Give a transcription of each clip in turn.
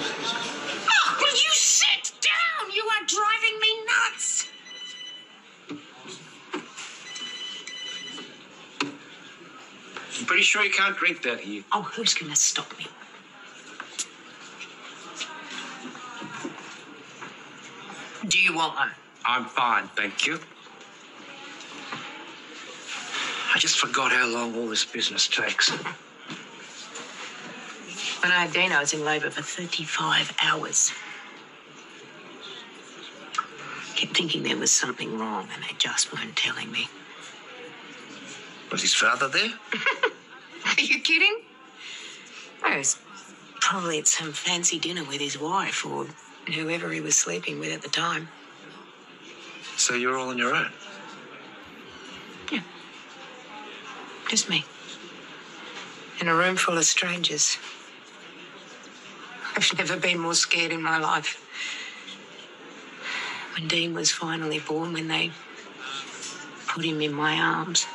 Oh, will you sit down? You are driving me nuts. I'm pretty sure you can't drink that here. Oh, who's going to stop me? Do you want one? I'm fine, thank you. I just forgot how long all this business takes. When I had Dean, I was in labour for 35 hours. Kept thinking there was something wrong and they just weren't telling me. Was his father there? Are you kidding? I was probably at some fancy dinner with his wife or whoever he was sleeping with at the time. So you're all on your own? Yeah. Just me. In a room full of strangers. I've never been more scared in my life. When Dean was finally born, when they put him in my arms,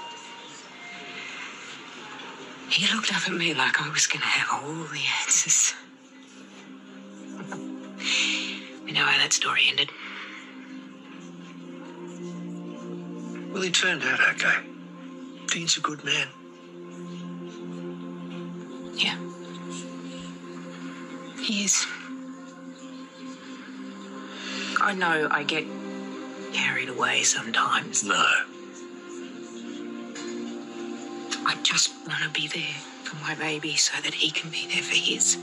he looked up at me like I was going to have all the answers. We know how that story ended. Well, he turned out okay. Dean's a good man. Yeah. He is. I know I get carried away sometimes. No. I just want to be there for my baby so that he can be there for his.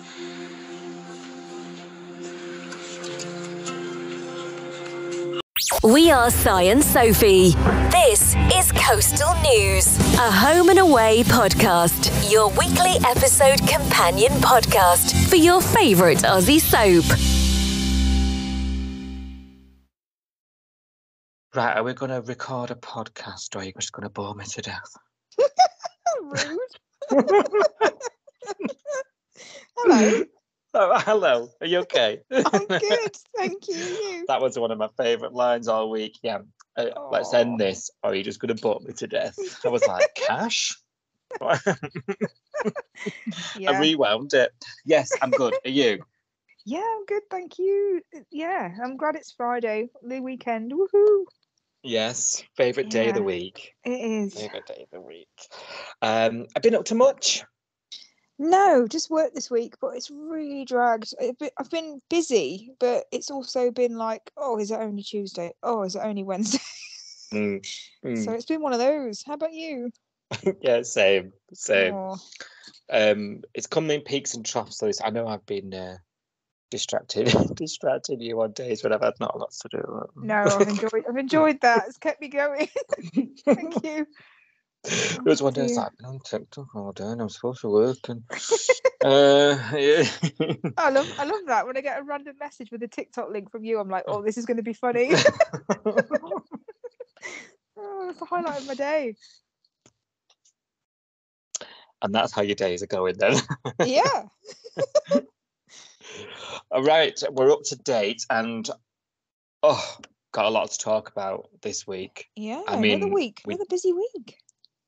We are Si and Sophie. This is Coastal News, a home and away podcast, your weekly episode companion podcast for your favourite Aussie soap. Right, are we going to record a podcast or are you just going to bore me to death? Rude. Hello. Oh, hello, are you okay? I'm good, thank you. You? That was one of my favourite lines all week. Yeah, let's end this or are you just going to bore me to death? I was like, Cash? Yeah. I rewound it. Yes, I'm good. Are you? Yeah, I'm good, thank you. Yeah, I'm glad it's Friday, the weekend. Woohoo! Yes, favourite day of the Yeah. week. It is. Favourite day of the week. I've been up to much. No, just work this week, but it's really dragged. I've been busy, but it's also been like, oh, is it only Tuesday? Oh, is it only Wednesday? So it's been one of those. How about you? Yeah, same. Oh, It's coming in peaks and troughs, so I know I've been distracting you on days when I've had not lots to do. no, I've enjoyed that. It's kept me going. Thank you. There was one day I was dear. like, I've been on TikTok all day and I'm supposed to work and yeah. I love that. When I get a random message with a TikTok link from you, I'm like, oh, this is going to be funny. Oh, that's the highlight of my day. And that's how your days are going then. Yeah. All right, we're up to date and got a lot to talk about this week. Yeah. I mean, another week. we- Another busy week.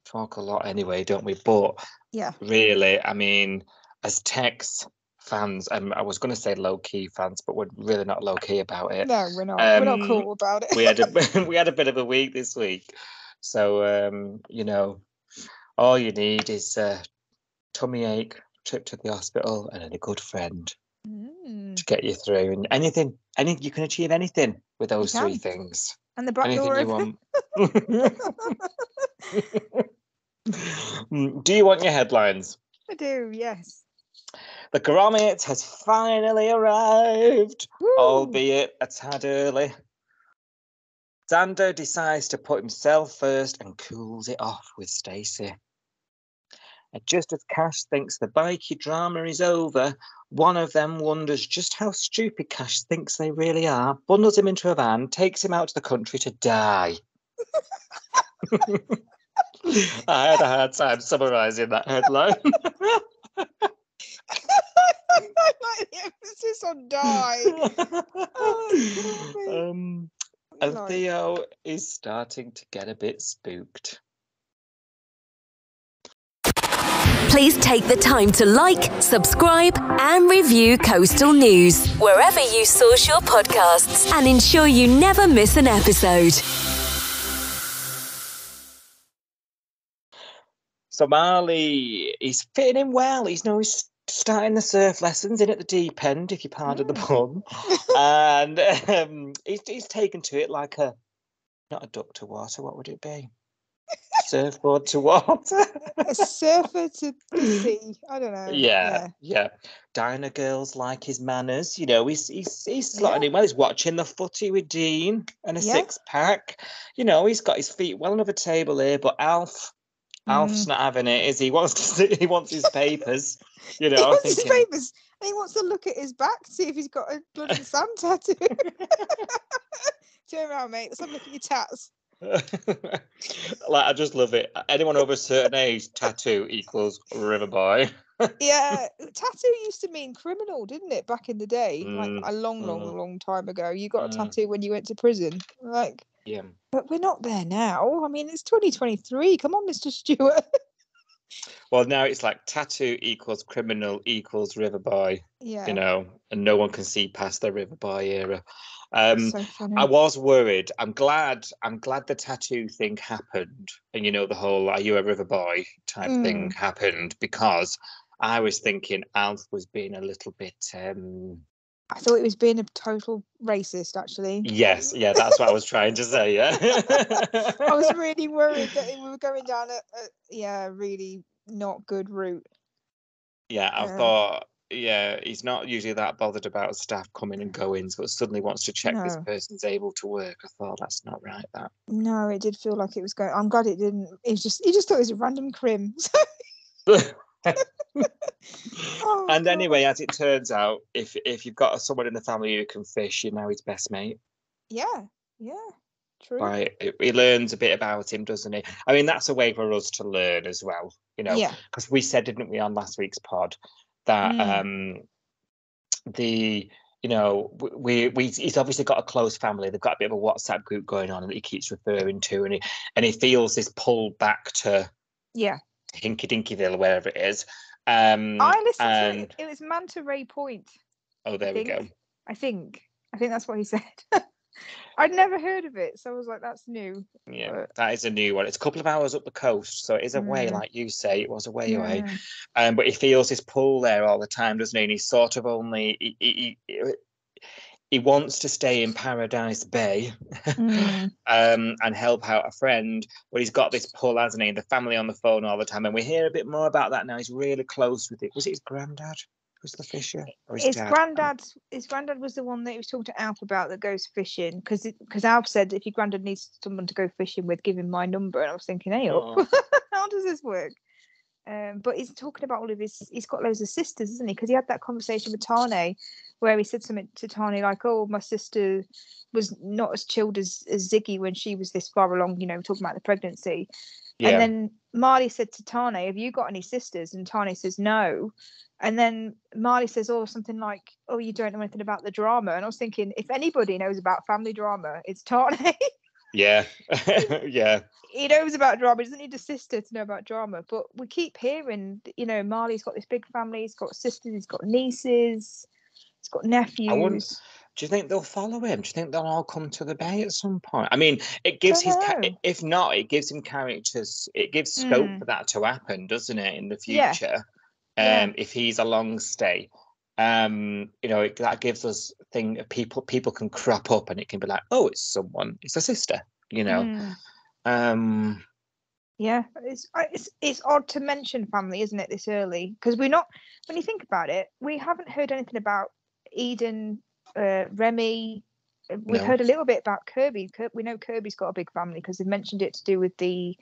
Talk a lot anyway, don't we? But Yeah. really, I mean, as Tex fans, I was going to say low-key fans, but we're really not low-key about it. No, we're not. We're not Um, cool about it. we had a bit of a week this week, so you know, all you need is tummy ache, trip to the hospital, and then a good friend to get you through. And anything you can achieve anything with those three can. things. And the back Anything door you open. want. Do you want your headlines? I do. Yes. The Gromit has finally arrived, Woo! albeit a tad early. Xander decides to put himself first and cools it off with Stacey. And just as Cash thinks the bikey drama is over, one of them wonders just how stupid Cash thinks they really are, bundles him into a van, takes him out to the country to die. I had a hard time summarising that headline. I like the emphasis on die. Oh, And Like- Theo is starting to get a bit spooked. please take the time to like, subscribe, and review Coastal News wherever you source your podcasts and ensure you never miss an episode. So Marley, he's fitting in well. He's starting the surf lessons in at the deep end, if you pardon the pun. And he's taken to it like not a duck to water, what would it be? Surfboard to water? A surfer to the sea. I don't know. Yeah. Diner girls like his manners. You know, he's slotting in well. He's watching the footy with Dean and a six-pack. You know, he's got his feet well over the table here, but Alf's not having it, is he? He wants his papers. You know, he wants his papers. And he wants to look at his back to see if he's got a blood and sand tattoo. Turn around, mate. Let's have a look at your tats. Like, I just love it. Anyone over a certain age, tattoo equals river boy. Yeah, tattoo used to mean criminal, didn't it? Back in the day, like a long time ago. You got a tattoo when you went to prison, like. Yeah. But we're not there now. I mean, it's 2023. Come on, Mr. Stewart. Well, now it's like tattoo equals criminal equals river boy. Yeah. You know, and no one can see past the river boy era. So funny. I was worried. I'm glad the tattoo thing happened, and you know, the whole "are you a river boy" type thing happened, because I was thinking Alf was being a little bit. I thought it was being a total racist, actually. Yes, yeah, that's what I was trying to say. Yeah, I was really worried that we were going down a really not good route. Yeah, I thought. Yeah, he's not usually that bothered about staff coming and going, so suddenly wants to check this person's able to work. I thought that's not right. That. No, it did feel like it was going. I'm glad it didn't. He just thought it was a random crim. And anyway, as it turns out, if you've got someone in the family who can fish, you're now his best mate. Yeah, true. Right, he learns a bit about him, doesn't he? I mean, that's a way for us to learn as well, you know. Yeah. Because we said, didn't we, on last week's pod, that he's obviously got a close family. They've got a bit of a WhatsApp group going on that he keeps referring to, and he feels this pull back to Hinky Dinkyville, wherever it is. I listened to it. It was Manta Ray Point. Oh, there we go. I think that's what he said. I'd never heard of it, so I was like, that's new. Yeah, that is a new one. It's a couple of hours up the coast, so it is away, like you say. It was away. But he feels this pull there all the time, doesn't he? And he's sort of only he wants to stay in Paradise Bay and help out a friend, but he's got this pull, hasn't he? The family on the phone all the time, and we hear a bit more about that now. He's really close with it. Was it his granddad? Was the fisher? Or his dad? His granddad was the one that he was talking to Alf about that goes fishing, because Alf said if your granddad needs someone to go fishing with, give him my number. And I was thinking, hey, how does this work? But he's talking about all of he's got loads of sisters, isn't he? Because he had that conversation with Tane where he said something to Tane like, oh, my sister was not as chilled as Ziggy when she was this far along, you know, talking about the pregnancy. Yeah. And then Marley said to Tane, have you got any sisters? And Tane says no. And then Marley says, something like, oh, you don't know anything about the drama. And I was thinking, if anybody knows about family drama, it's Tane. Yeah. Yeah. He knows about drama. He doesn't need a sister to know about drama. But we keep hearing, you know, Marley's got this big family. He's got sisters. He's got nieces. He's got nephews. Do you think they'll follow him? Do you think they'll all come to the bay at some point? I mean, it gives if not, it gives him characters. It gives scope for that to happen, doesn't it, in the future? Yeah. If he's a long stay, you know, that gives us people can crop up, and it can be like, oh, it's a sister, you know. Yeah, it's odd to mention family, isn't it, this early? Because we're not. When you think about it, we haven't heard anything about Eden, Remy. We've heard a little bit about Kirby. We know Kirby's got a big family because they've mentioned it to do with the.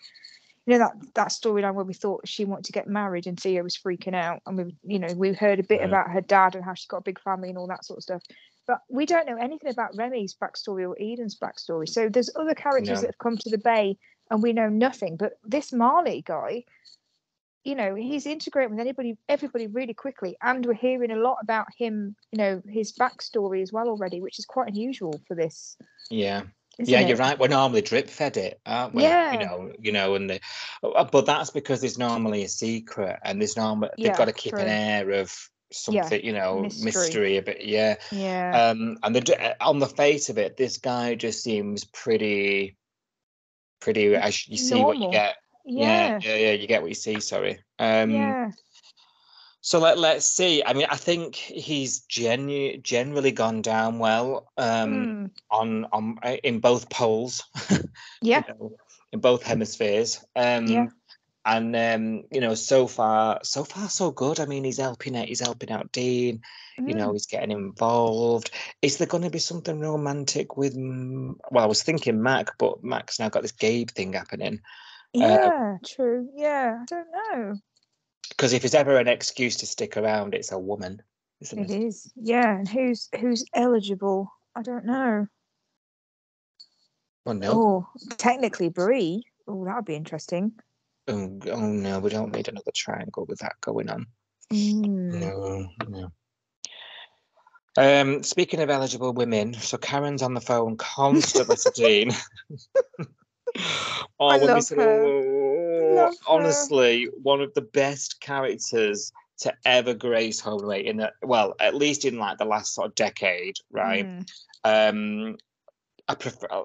You know, that storyline where we thought she wanted to get married and Theo was freaking out, and we heard a bit about her dad and how she's got a big family and all that sort of stuff, but we don't know anything about Remy's backstory or Eden's backstory. So there's other characters that have come to the bay and we know nothing. But this Marley guy, you know, he's integrating with everybody really quickly, and we're hearing a lot about him, you know, his backstory as well already, which is quite unusual for this. Yeah. isn't Yeah, it? you're right. We're normally drip fed it, aren't we? Yeah. But that's because there's normally a secret, and there's they've got Yeah, to keep an true. air of Yeah, something, mystery. mystery a bit. Yeah. Yeah. And on the face of it, this guy just seems pretty. As you see what you Normal. get. Yeah. Yeah. You get what you see. Sorry. Yeah. So let's see. I mean, I think he's generally gone down well. On in both poles. Yeah. In both hemispheres. Yeah. And so far so good. I mean, he's helping out Dean. He's getting involved. Is there going to be something romantic with? Well, I was thinking Mac, but Mac's now got this Gabe thing happening. Yeah, true. Yeah, I don't know. Because if there's ever an excuse to stick around, it's a woman, isn't it? It is. Yeah, and who's eligible? I don't know. Oh no. Oh, technically Brie. Oh, that would be interesting. Oh no, we don't need another triangle with that going on. No. Speaking of eligible women, so Karen's on the phone constantly to Dean. I love her. Honestly, one of the best characters to ever grace Home and Away at least in like the last sort of decade, right? I prefer.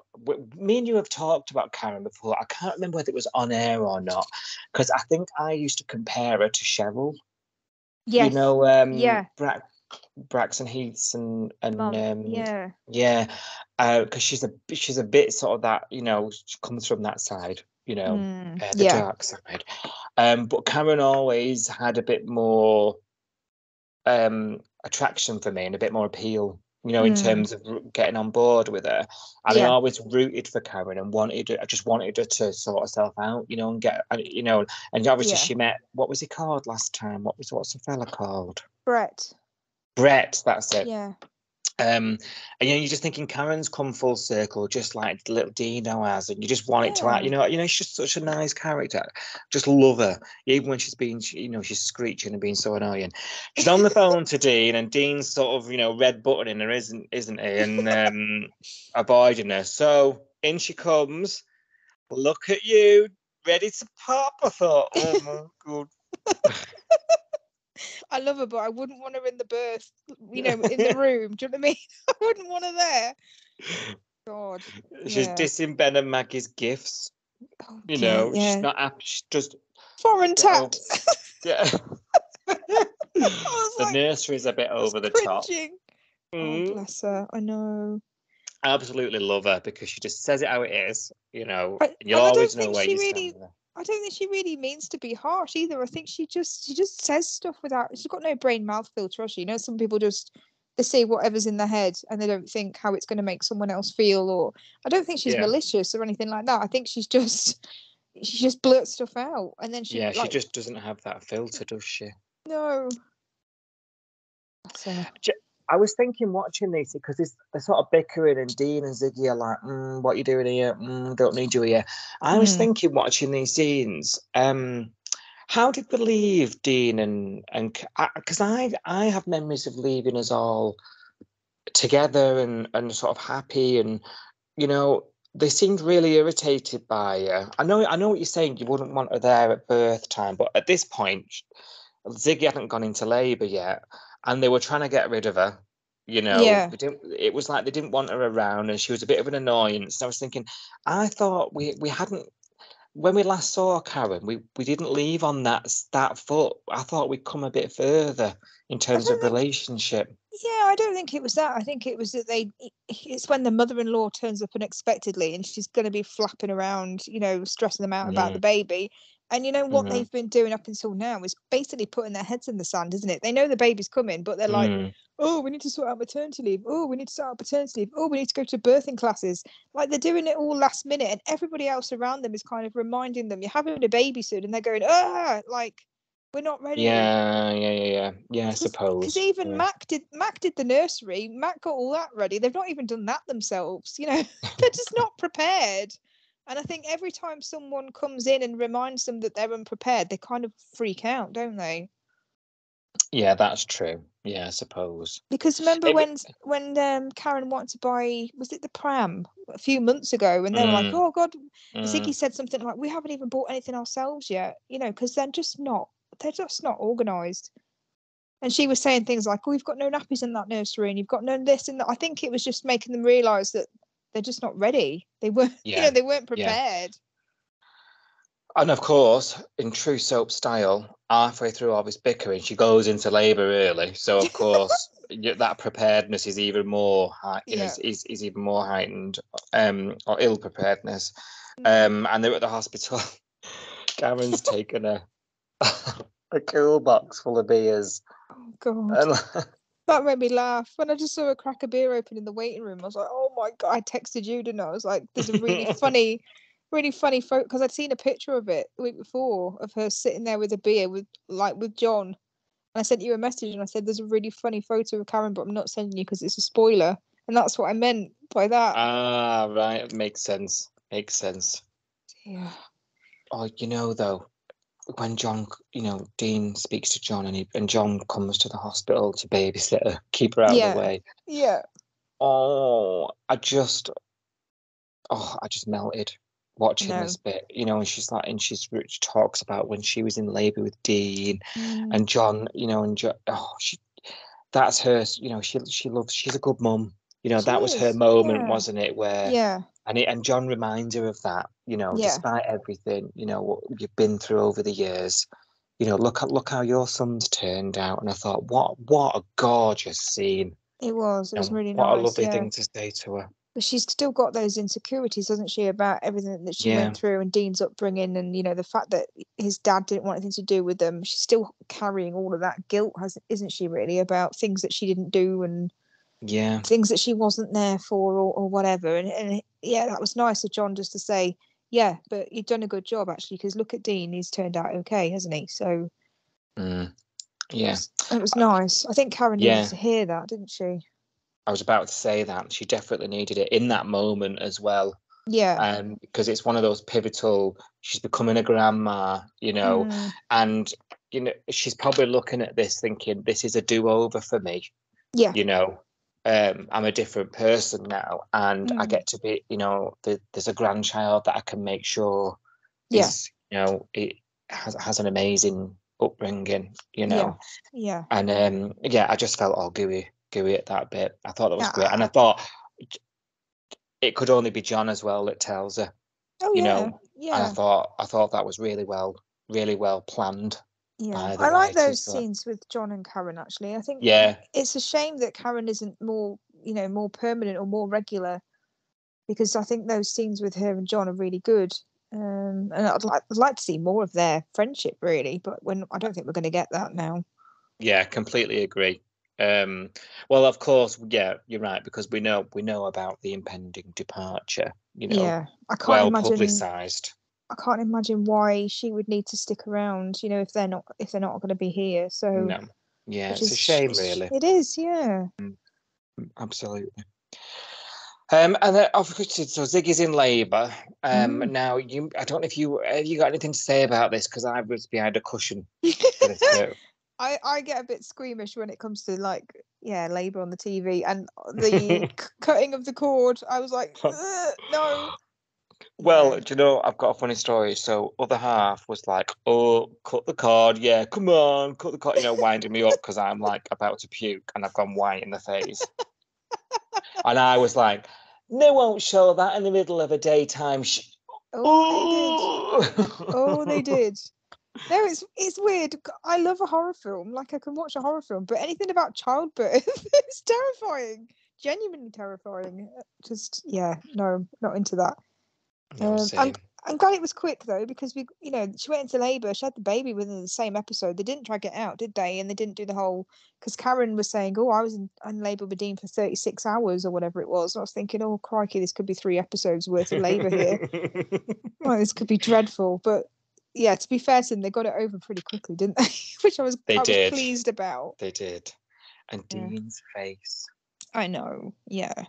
Me and you have talked about Karen before. I can't remember whether it was on air or not, because I think I used to compare her to Cheryl. Yes. Yeah. Braxton Heaths and because she's a bit sort of that, she comes from that side, the dark side. But Karen always had a bit more attraction for me and a bit more appeal, in terms of getting on board with her. And I always rooted for Karen and I just wanted her to sort herself out, and get, and obviously she met, what was he called last time? What's the fella called? Brett, that's it. Yeah. And you're just thinking Karen's come full circle, just like little Dino has, and you just want it to act. She's just such a nice character. Just love her, even when she's being, she's screeching and being so annoying. She's on the phone to Dean, and Dean's sort of, red buttoning her, isn't he? And avoiding her. So in she comes. Look at you, ready to pop. I thought, oh my god. I love her, but I wouldn't want her in the berth, in the room. Do you know what I mean? I wouldn't want her there. God. She's dissing Ben and Maggie's gifts. Oh, she's not happy. She's just foreign tat. Yeah. The nursery's a bit over the top. Oh, bless her. I know. I absolutely love her because she just says it how it is, and you'll always know where you stand with her. I don't think she really means to be harsh either. I think she just says stuff without. She's got no brain mouth filter, has she? Some people they say whatever's in their head and they don't think how it's going to make someone else feel. Or I don't think she's malicious or anything like that. I think she just blurts stuff out, and then she she just doesn't have that filter, does she? No. I was thinking watching these because they're sort of bickering, and Dean and Ziggy are like, what are you doing here? Don't need you here. I was thinking watching these scenes, how did we leave Dean and because I have memories of leaving us all together and sort of happy, and they seemed really irritated by her. I know what you're saying. You wouldn't want her there at birth time, but at this point, Ziggy hadn't gone into labour yet. And they were trying to get rid of her, It was like they didn't want her around, and she was a bit of an annoyance. And I was thinking, I thought we hadn't, when we last saw Karen, we didn't leave on that foot. I thought we'd come a bit further in terms of relationship. Yeah, I don't think it was that. I think it was that it's when the mother-in-law turns up unexpectedly and she's going to be flapping around, stressing them out about the baby. And what they've been doing up until now is basically putting their heads in the sand, isn't it? They know the baby's coming, but they're like, oh, we need to sort out maternity leave. Oh, we need to sort out paternity leave. Oh, we need to go to birthing classes. Like, they're doing it all last minute, and everybody else around them is kind of reminding them, you're having a baby soon, and they're going, like, we're not ready. Yeah, I suppose. Because even Mac did the nursery. Mac got all that ready. They've not even done that themselves. They're just not prepared. And I think every time someone comes in and reminds them that they're unprepared, they kind of freak out, don't they? Yeah, that's true. Yeah, I suppose. Because remember It w- when Karen wanted to buy, was it the pram a few months ago, and they were like, Mm, "Oh God," Ziggy mm, said something like, "We haven't even bought anything ourselves yet," because they're just not organised. And she was saying things like, "Oh, we've got no nappies in that nursery, and you've got no this and that." I think it was just making them realise that they're just not ready. They weren't, yeah, they weren't yeah. prepared. And of course, in true soap style, halfway through all this bickering, she goes into labour early. So of course, that preparedness is even more Yeah. is even more heightened, or ill preparedness. Mm. And they're at the hospital. Karen's taken a a cool box full of beers. Oh God. And That made me laugh. When I just saw a crack a beer open in the waiting room, I was like, "Oh my God!" I texted you, didn't I? I was like, "There's a really funny photo," because I'd seen a picture of it the week before of her sitting there with a beer with John. And I sent you a message and I said, "There's a really funny photo of Karen, but I'm not sending you because it's a spoiler." And that's what I meant by that. right, makes sense. Makes sense. Yeah. Oh, though, when John, Dean speaks to John and John comes to the hospital to babysit her, keep her out of the Yeah. way. Yeah. Oh, I just melted watching No. this bit, and she's like, and she talks about when she was in labour with Dean Mm. and John, and John, that's her, she's a good mum. That was her moment, Yeah. wasn't it? Where, Yeah. and John reminds her of that, Yeah. despite everything, what you've been through over the years, look how your son's turned out. And I thought, what a gorgeous scene. It was really What a nice. lovely Yeah. thing to say to her. But she's still got those insecurities, doesn't she, about everything that she Yeah. went through and Dean's upbringing and, the fact that his dad didn't want anything to do with them. She's still carrying all of that guilt, isn't she, really, about things that she didn't do and Yeah. things that she wasn't there for or whatever. And yeah, that was nice of John just to say, yeah, but you've done a good job, actually, because look at Dean. He's turned out okay, hasn't he? So yeah, it was nice. I think Karen yeah. needed to hear that, didn't she? I was about to say that she definitely needed it in that moment as well. Yeah. Because it's one of those pivotal. She's becoming a grandma, and she's probably looking at this thinking, "This is a do-over for me." Yeah. I'm a different person now, and I get to be, there's a grandchild that I can make sure is, it has an amazing upbringing, Yeah. And I just felt all gooey at that bit. I thought that was great, and I Ah. thought it could only be John as well that tells her. Oh Yeah. yeah. And I thought that was really well planned. Yeah, By the I like writers, those scenes with John and Karen. Actually, I think it's a shame that Karen isn't more, more permanent or more regular, because I think those scenes with her and John are really good. And I'd like to see more of their friendship, really. But I don't think we're going to get that now. Yeah, completely agree. Well, of course, yeah, you're right, because we know about the impending departure. Yeah, I can't imagine. Publicised. I can't imagine why she would need to stick around. If they're not going to be here. So no, yeah, it's a shame, really. It is, yeah. Absolutely. And then obviously, so Ziggy's in labour. Now I don't know if you have you got anything to say about this, because I was behind a cushion for this too. I get a bit squeamish when it comes to labour on the TV and the cutting of the cord. I was like, no. Well, do you know, I've got a funny story. So other half was like, "Oh, cut the cord, yeah, come on, cut the cord," winding me up because I'm like about to puke and I've gone white in the face. And I was like, "They won't show that in the middle of a daytime." Oh, they did. Oh, they did. No, it's weird. I love a horror film. Like, I can watch a horror film, but anything about childbirth is terrifying. Genuinely terrifying. Just no, not into that. No, I'm glad it was quick though, because she went into labour. She had the baby within the same episode. They didn't drag it out, did they? And they didn't do the whole, because Karen was saying, "Oh, I was in labour with Dean for 36 hours or whatever it was." And I was thinking, "Oh, crikey, this could be 3 episodes worth of labour here. Oh, this could be dreadful." But yeah, to be fair to them, they got it over pretty quickly, didn't they? Which I was pleased about. They did. And Dean's face. I know. Yeah.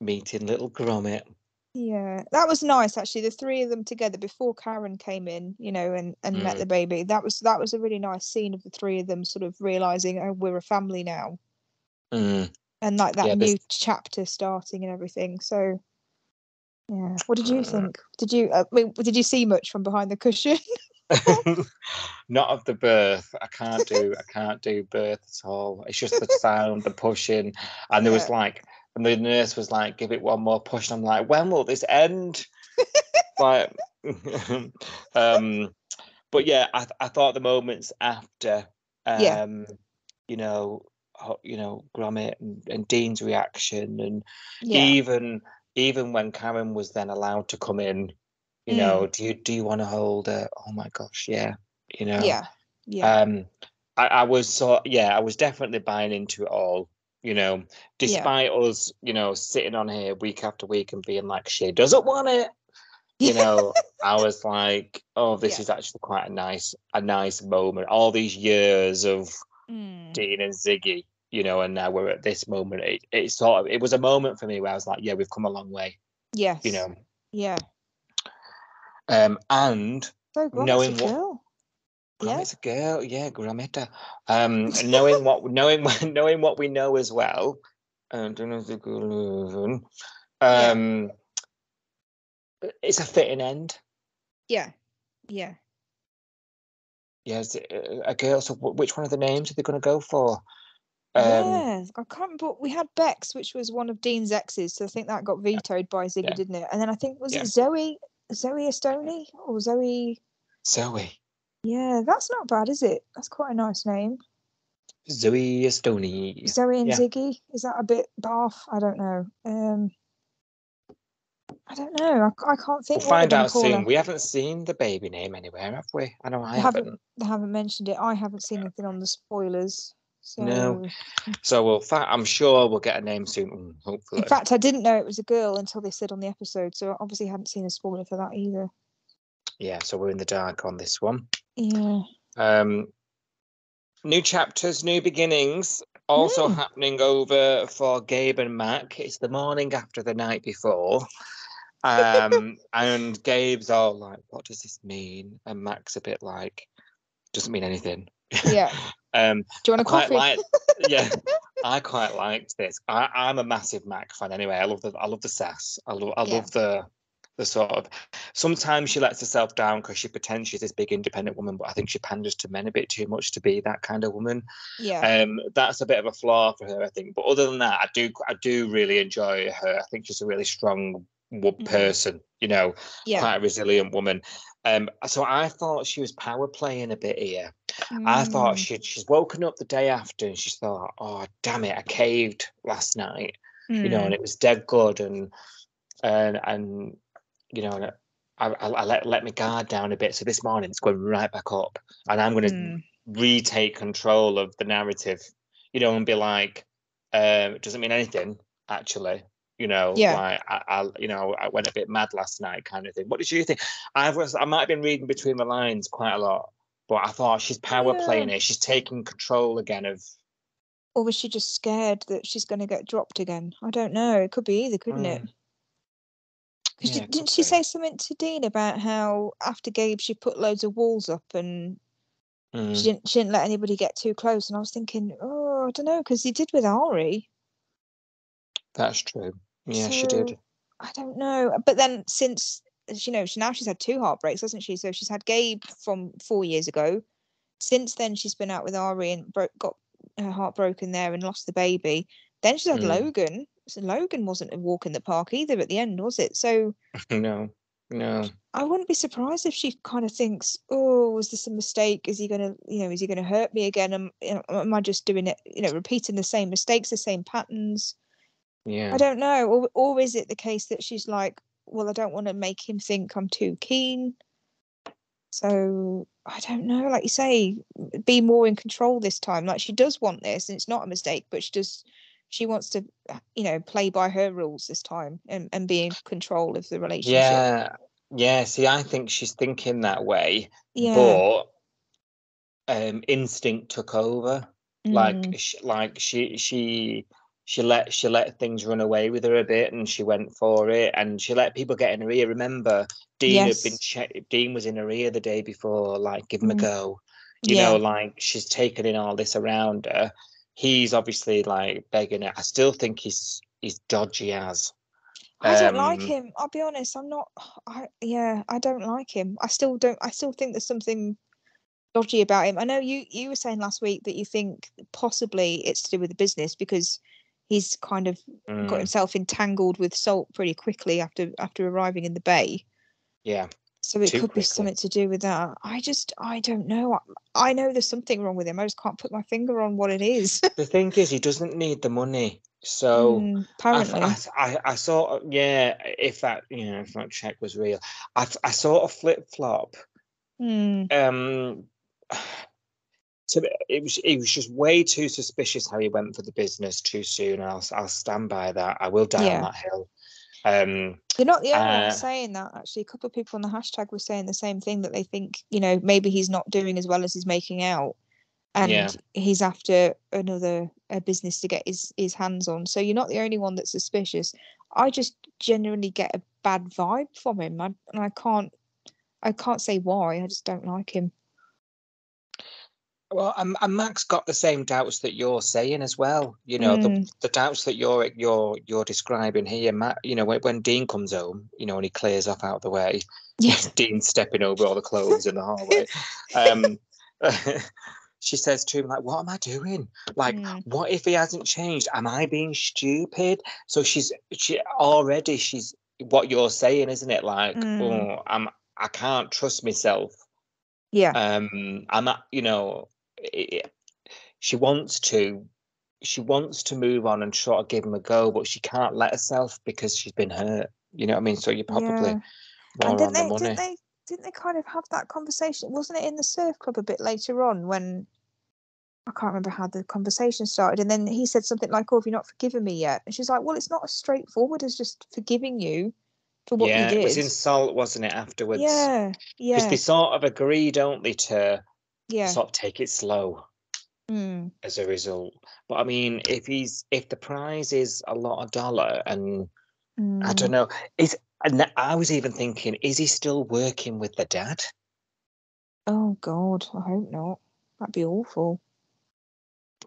Meeting little Gromit. Yeah, that was nice actually. The three of them together before Karen came in, and met the baby. That was a really nice scene of the three of them sort of realizing, oh, we're a family now, Mm. and like that Yeah, new chapter starting and everything. So, yeah. What did you think? Did you see much from behind the cushion? Not of the birth. I can't do birth at all. It's just the sound, the pushing, and there was Yeah. like, and the nurse was like, "Give it one more push." And I'm like, "When will this end?" Like, but yeah, I thought the moments after, Yeah. Gromit and Dean's reaction, and Yeah. even when Karen was then allowed to come in, do you want to hold her? Oh my gosh, yeah, Yeah. Yeah. I was definitely buying into it all, despite us, sitting on here week after week and being like, she doesn't want it. I was like, oh, this is actually quite a nice moment. All these years of Dean and Ziggy, and now we're at this moment. It was a moment for me where I was like, yeah, we've come a long way. Yes. Yeah. And so knowing a girl. Gromit's a girl, yeah, Gromita. Knowing what we know as well, it's a fitting end. Yeah. Yes, a girl. So which one of the names are they going to go for? I can't remember. We had Bex, which was one of Dean's exes, so I think that got vetoed by Ziggy, didn't it? And then I think it Zoe Estoni or Zoe? Zoe. Yeah, that's not bad, is it? That's quite a nice name. Zoe Estoni. Zoe and Ziggy. Is that a bit barf? I don't know. I don't know. I can't think. We'll find out soon. We haven't seen the baby name anywhere, have we? I know I haven't. They haven't mentioned it. I haven't seen anything on the spoilers. So... No. So I'm sure we'll get a name soon, hopefully. In fact, I didn't know it was a girl until they said on the episode, so I obviously hadn't seen a spoiler for that either. Yeah, so we're in the dark on this one. Yeah. New chapters, new beginnings, also happening over for Gabe and Mac. It's the morning after the night before. And Gabe's all like, what does this mean? And Mac's a bit like, doesn't mean anything. Yeah. Do you want a coffee? I quite liked this. I'm a massive Mac fan anyway. I love the sass. I love the sort of, sometimes she lets herself down because she pretends she's this big independent woman, but I think she panders to men a bit too much to be that kind of woman. Yeah. That's a bit of a flaw for her, I think. But other than that, I do really enjoy her. I think she's a really strong person, quite a resilient woman. So I thought she was power playing a bit here. I thought she's woken up the day after and she thought, oh damn it, I caved last night, and it was dead good, and I let my guard down a bit. So this morning it's going right back up, and I'm going to retake control of the narrative, and be like, it doesn't mean anything actually. Like I went a bit mad last night, kind of thing. What did you think? I might have been reading between the lines quite a lot, but I thought she's power playing it. She's taking control again of. Or was she just scared that she's going to get dropped again? I don't know. It could be either, couldn't it? Because didn't she say something to Dean about how after Gabe she put loads of walls up and she didn't let anybody get too close? And I was thinking, oh, I don't know, because he did with Ari. That's true. Yeah, she did. I don't know. But then since, now she's had 2 heartbreaks, hasn't she? So she's had Gabe from 4 years ago. Since then, she's been out with Ari and got her heart broken there and lost the baby. Then she's had Logan. So Logan wasn't a walk in the park either at the end, was it? So no. I wouldn't be surprised if she kind of thinks, oh, was this a mistake? Is he gonna hurt me again? Am I just doing it, repeating the same mistakes, the same patterns? Yeah. I don't know. Or is it the case that she's like, well, I don't want to make him think I'm too keen. So I don't know. Like you say, be more in control this time. Like she does want this, and it's not a mistake, but she wants to, play by her rules this time and be in control of the relationship. Yeah. See, I think she's thinking that way. Yeah. But instinct took over. Like she she let things run away with her a bit, and she went for it, and she let people get in her ear. Remember, Dean had been Dean was in her ear the day before, like, give him a go. You know, like, she's taken in all this around her. He's obviously like begging her. I still think he's dodgy as. I don't like him. I'll be honest. I don't like him. I still think there's something dodgy about him. I know you were saying last week that you think possibly it's to do with the business because he's kind of got himself entangled with Salt pretty quickly after arriving in the bay. Yeah. So it could be something to do with that. I don't know. I know there's something wrong with him. I just can't put my finger on what it is. The thing is, he doesn't need the money. So apparently, I sort of, if that check was real, I sort of flip flop. It was just way too suspicious how he went for the business too soon. I'll stand by that. I will die on that hill. You're not the only one saying that. Actually, a couple of people on the hashtag were saying the same thing, that they think maybe he's not doing as well as he's making out, and he's after a business to get his hands on. So you're not the only one that's suspicious. I just genuinely get a bad vibe from him, and I can't say why. I just don't like him. Well, and Max got the same doubts that you're saying as well. The doubts that you're describing here, Matt. When Dean comes home, and he clears off out the way. Dean stepping over all the clothes in the hallway. She says to him, like, "What am I doing? Like, what if he hasn't changed? Am I being stupid?" So she's what you're saying, isn't it? Like, I can't trust myself. Yeah. I'm not, she wants to move on and sort of give him a go, but she can't let herself because she's been hurt. You know what I mean? So you're probably more on the money. Didn't they kind of have that conversation? Wasn't it in the surf club a bit later on when I can't remember how the conversation started, and then he said something like, "Oh, have you not forgiven me yet?" And she's like, "Well, it's not as straightforward as just forgiving you for what you did." It was in Salt, wasn't it? Afterwards, because they sort of agree, don't they, to sort of take it slow as a result. But I mean, if the prize is a lot of dollar, and I don't know, and I was even thinking, is he still working with the dad? Oh God, I hope not. That'd be awful.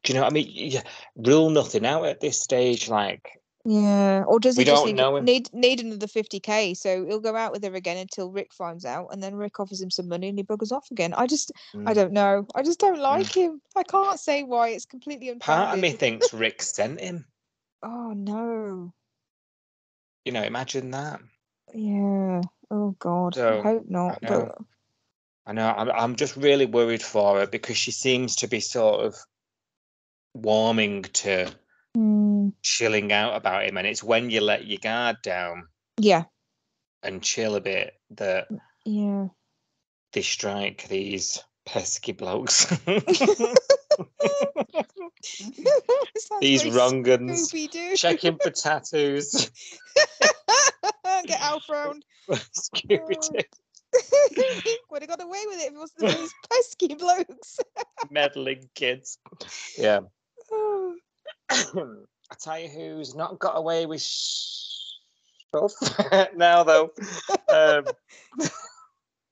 Do you know what I mean? Rule nothing out at this stage, like. Yeah, or does he just need another 50k? So he'll go out with her again until Rick finds out, and then Rick offers him some money, and he buggers off again. I don't know. I just don't like him. I can't say why. It's completely unfounded. Part of me thinks Rick sent him. Oh no! Imagine that. Yeah. Oh God. So, I hope not. I know. I'm just really worried for her because she seems to be sort of warming to chilling out about him, and it's when you let your guard down, and chill a bit, that they strike these pesky blokes. These wrong uns checking for tattoos. Get Alf round. Scooby-Doo. Would have got away with it if it wasn't these pesky blokes. Meddling kids. Yeah. I tell you who's not got away with stuff now, though.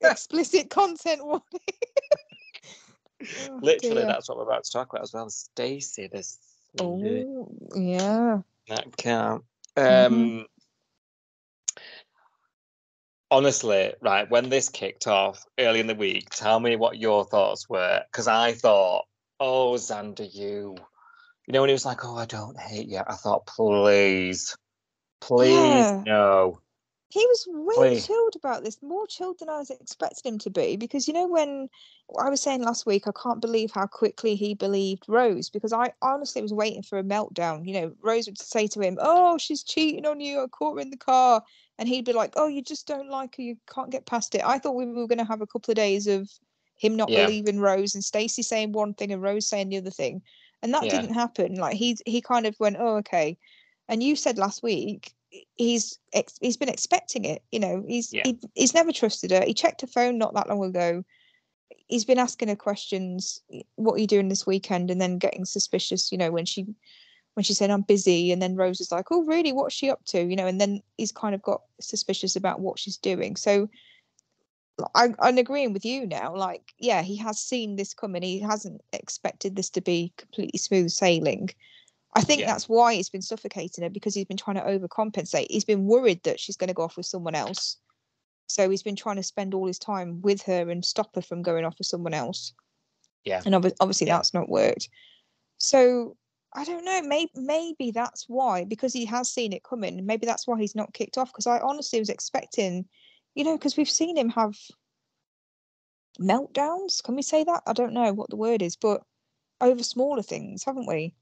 Explicit content warning. Literally, that's what we're about to talk about as well. Stacey, this. Oh, yeah. That can't. Honestly, right, when this kicked off early in the week, tell me what your thoughts were. Because I thought, oh, Xander, when he was like, "Oh, I don't hate you," I thought, please, no. He was way chilled about this, more chilled than I was expecting him to be. Because, when I was saying last week, I can't believe how quickly he believed Rose, because I honestly was waiting for a meltdown. Rose would say to him, "Oh, she's cheating on you. I caught her in the car." And he'd be like, "Oh, you just don't like her. You can't get past it." I thought we were going to have a couple of days of him not believing Rose, and Stacey saying one thing and Rose saying the other thing. And that didn't happen. Like, he kind of went, "Oh, okay." And you said last week, he's been expecting it. He's never trusted her. He checked her phone not that long ago. He's been asking her questions. What are you doing this weekend? And then getting suspicious, when when she said, I'm busy. And then Rose is like, oh, really? What's she up to? You know, and then he's kind of got suspicious about what she's doing. So I'm agreeing with you now. Like, yeah, he has seen this coming. He hasn't expected this to be completely smooth sailing. I think that's why he's been suffocating her, because he's been trying to overcompensate. He's been worried that she's going to go off with someone else. So he's been trying to spend all his time with her and stop her from going off with someone else. Yeah. And obviously that's not worked. So I don't know. Maybe that's why, because he has seen it coming. Maybe that's why he's not kicked off. Because I honestly was expecting, you know, because we've seen him have meltdowns. Can we say that? I don't know what the word is, but over smaller things, haven't we?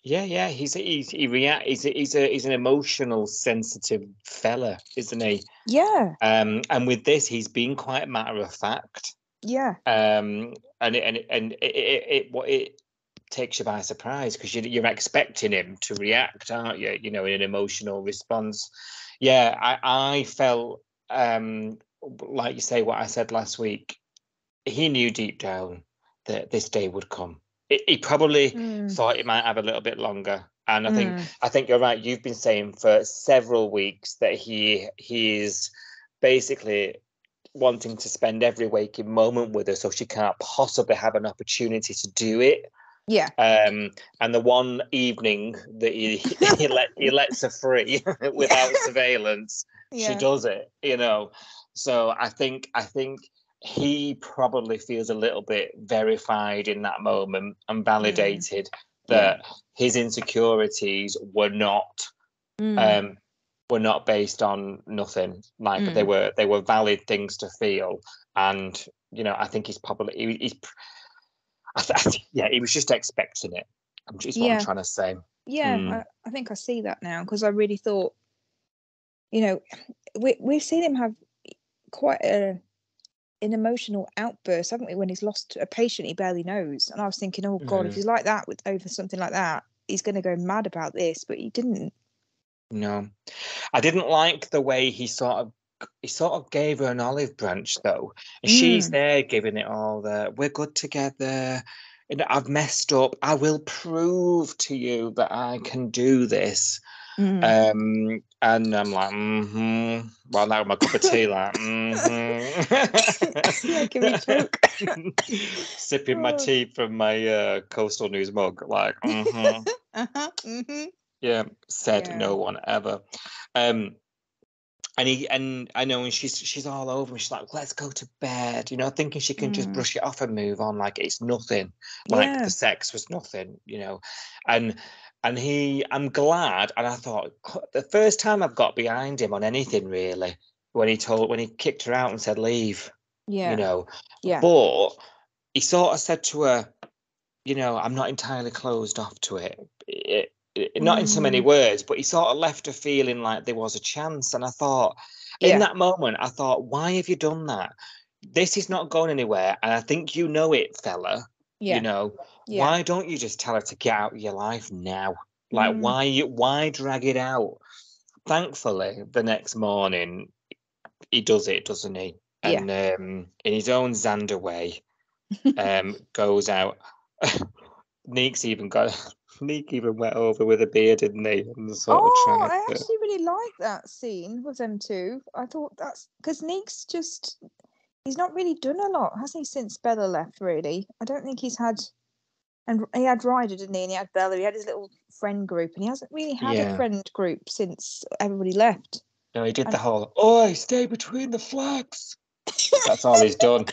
Yeah. He's an emotional, sensitive fella, isn't he? Yeah. And with this, he's been quite matter of fact. Yeah. And it takes you by surprise, because you're expecting him to react, aren't you? You know, in an emotional response. Yeah, I felt like you say what I said last week. He knew deep down that this day would come. He probably thought it might have a little bit longer. And I think you're right. You've been saying for several weeks that he is basically wanting to spend every waking moment with her, so she can't possibly have an opportunity to do it. Yeah. And the one evening that he lets her free without surveillance, she does it, you know. So I think he probably feels a little bit verified in that moment and validated that his insecurities were not based on nothing. Like they were valid things to feel. And you know, I think he's probably he was just expecting it. Is what I'm trying to say. Yeah, I think I see that now, because I really thought, you know, we've seen him have quite an emotional outburst, haven't we, when he's lost a patient he barely knows. And I was thinking, oh God, if he's like that over something like that, he's going to go mad about this. But he didn't. No, I didn't like the way he sort of gave her an olive branch, though. And she's there giving it all the, we're good together. And I've messed up. I will prove to you that I can do this. And I'm like, well, now my cup of tea, like, yeah, give me a choke. Sipping my tea from my Coastal News mug, like, yeah, said no one ever. And I know, and she's all over him. She's like, let's go to bed, you know, thinking she can just brush it off and move on, like it's nothing, like the sex was nothing, you know. And I'm glad, and I thought the first time I've got behind him on anything really, when he kicked her out and said leave, you know. But he sort of said to her, you know, I'm not entirely closed off to it. Not in so many words, but he sort of left her feeling like there was a chance. And I thought, in that moment, I thought, why have you done that? This is not going anywhere. And I think you know it, fella. You know, why don't you just tell her to get out of your life now? Like, why drag it out? Thankfully, the next morning, he does it, doesn't he? And in his own Xander way, goes out. Neek even went over with a beard, didn't he? And I actually really like that scene with them two. I thought that's because Neek's he's not really done a lot, has he, since Bella left, really? I don't think he's had, and he had Ryder, didn't he? And he had Bella, he had his little friend group, and he hasn't really had a friend group since everybody left. No, he did the whole, oi, stay between the flags. That's all he's done.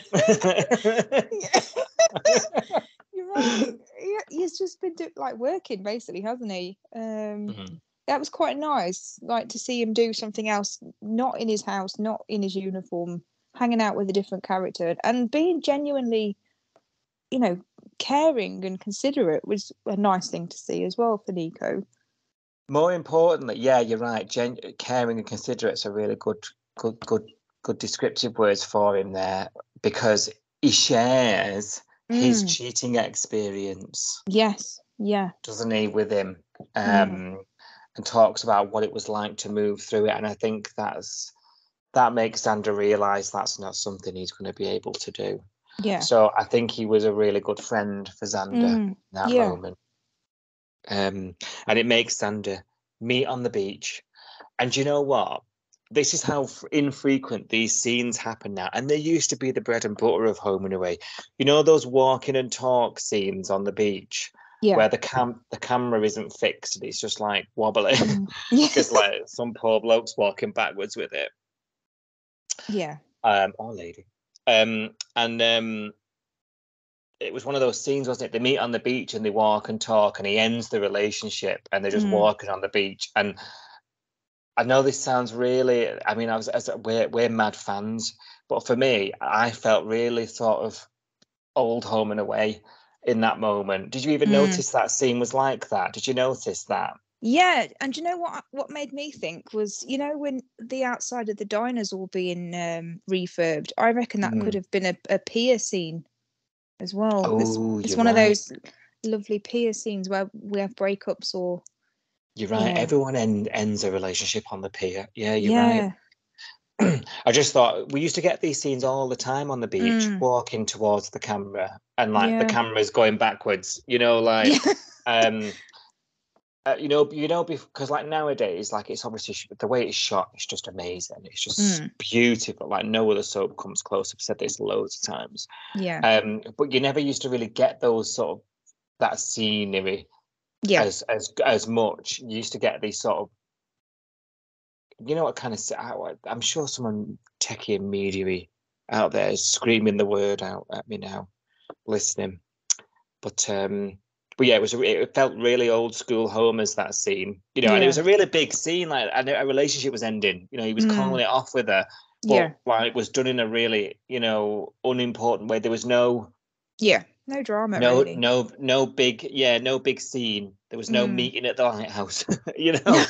You're right. He's just been working, basically, hasn't he? That was quite nice, like to see him do something else, not in his house, not in his uniform, hanging out with a different character, and being genuinely, you know, caring and considerate was a nice thing to see as well for Nico. More importantly, yeah, you're right. Caring and considerate's a really good descriptive words for him there, because he shares his cheating experience. Yes, yeah. Doesn't he, with him? And talks about what it was like to move through it. And I think that makes Xander realise that's not something he's going to be able to do. Yeah. So I think he was a really good friend for Xander in that moment. And it makes Xander meet on the beach. And you know what? This is how infrequent these scenes happen now. And they used to be the bread and butter of Home and Away. You know those walking and talk scenes on the beach where the camera isn't fixed and it's just like wobbling because like some poor bloke's walking backwards with it. Yeah. Or lady. It was one of those scenes, wasn't it? They meet on the beach and they walk and talk, and he ends the relationship, and they're just walking on the beach. And I know this sounds really, I mean, we're mad fans, but for me, I felt really sort of old Home and Away in that moment. Did you even notice that scene was like that? Did you notice that? Yeah, and you know what made me think was, you know, when the outside of the diner's all being refurbed, I reckon that could have been a pier scene as well. Oh, it's one of those lovely pier scenes where we have breakups or... You're right. Everyone ends a relationship on the pier. Yeah, you're right. I just thought we used to get these scenes all the time on the beach, walking towards the camera, and like the camera's going backwards. You know, like, you know, because like nowadays, like it's obviously the way it's shot, it's just amazing. It's just beautiful. Like no other soap comes close. I've said this loads of times. Yeah. But you never used to really get those sort of that scenery. Yeah. As much. You used to get these sort of, you know what kind of, I'm sure someone techie and media out there is screaming the word out at me now, listening. But yeah, it felt really old school Home as that scene, you know, and it was a really big scene. Like, and a relationship was ending. You know, he was calling it off with her, but like it was done in a really, you know, unimportant way. There was no drama. No big scene. There was no meeting at the lighthouse. You know,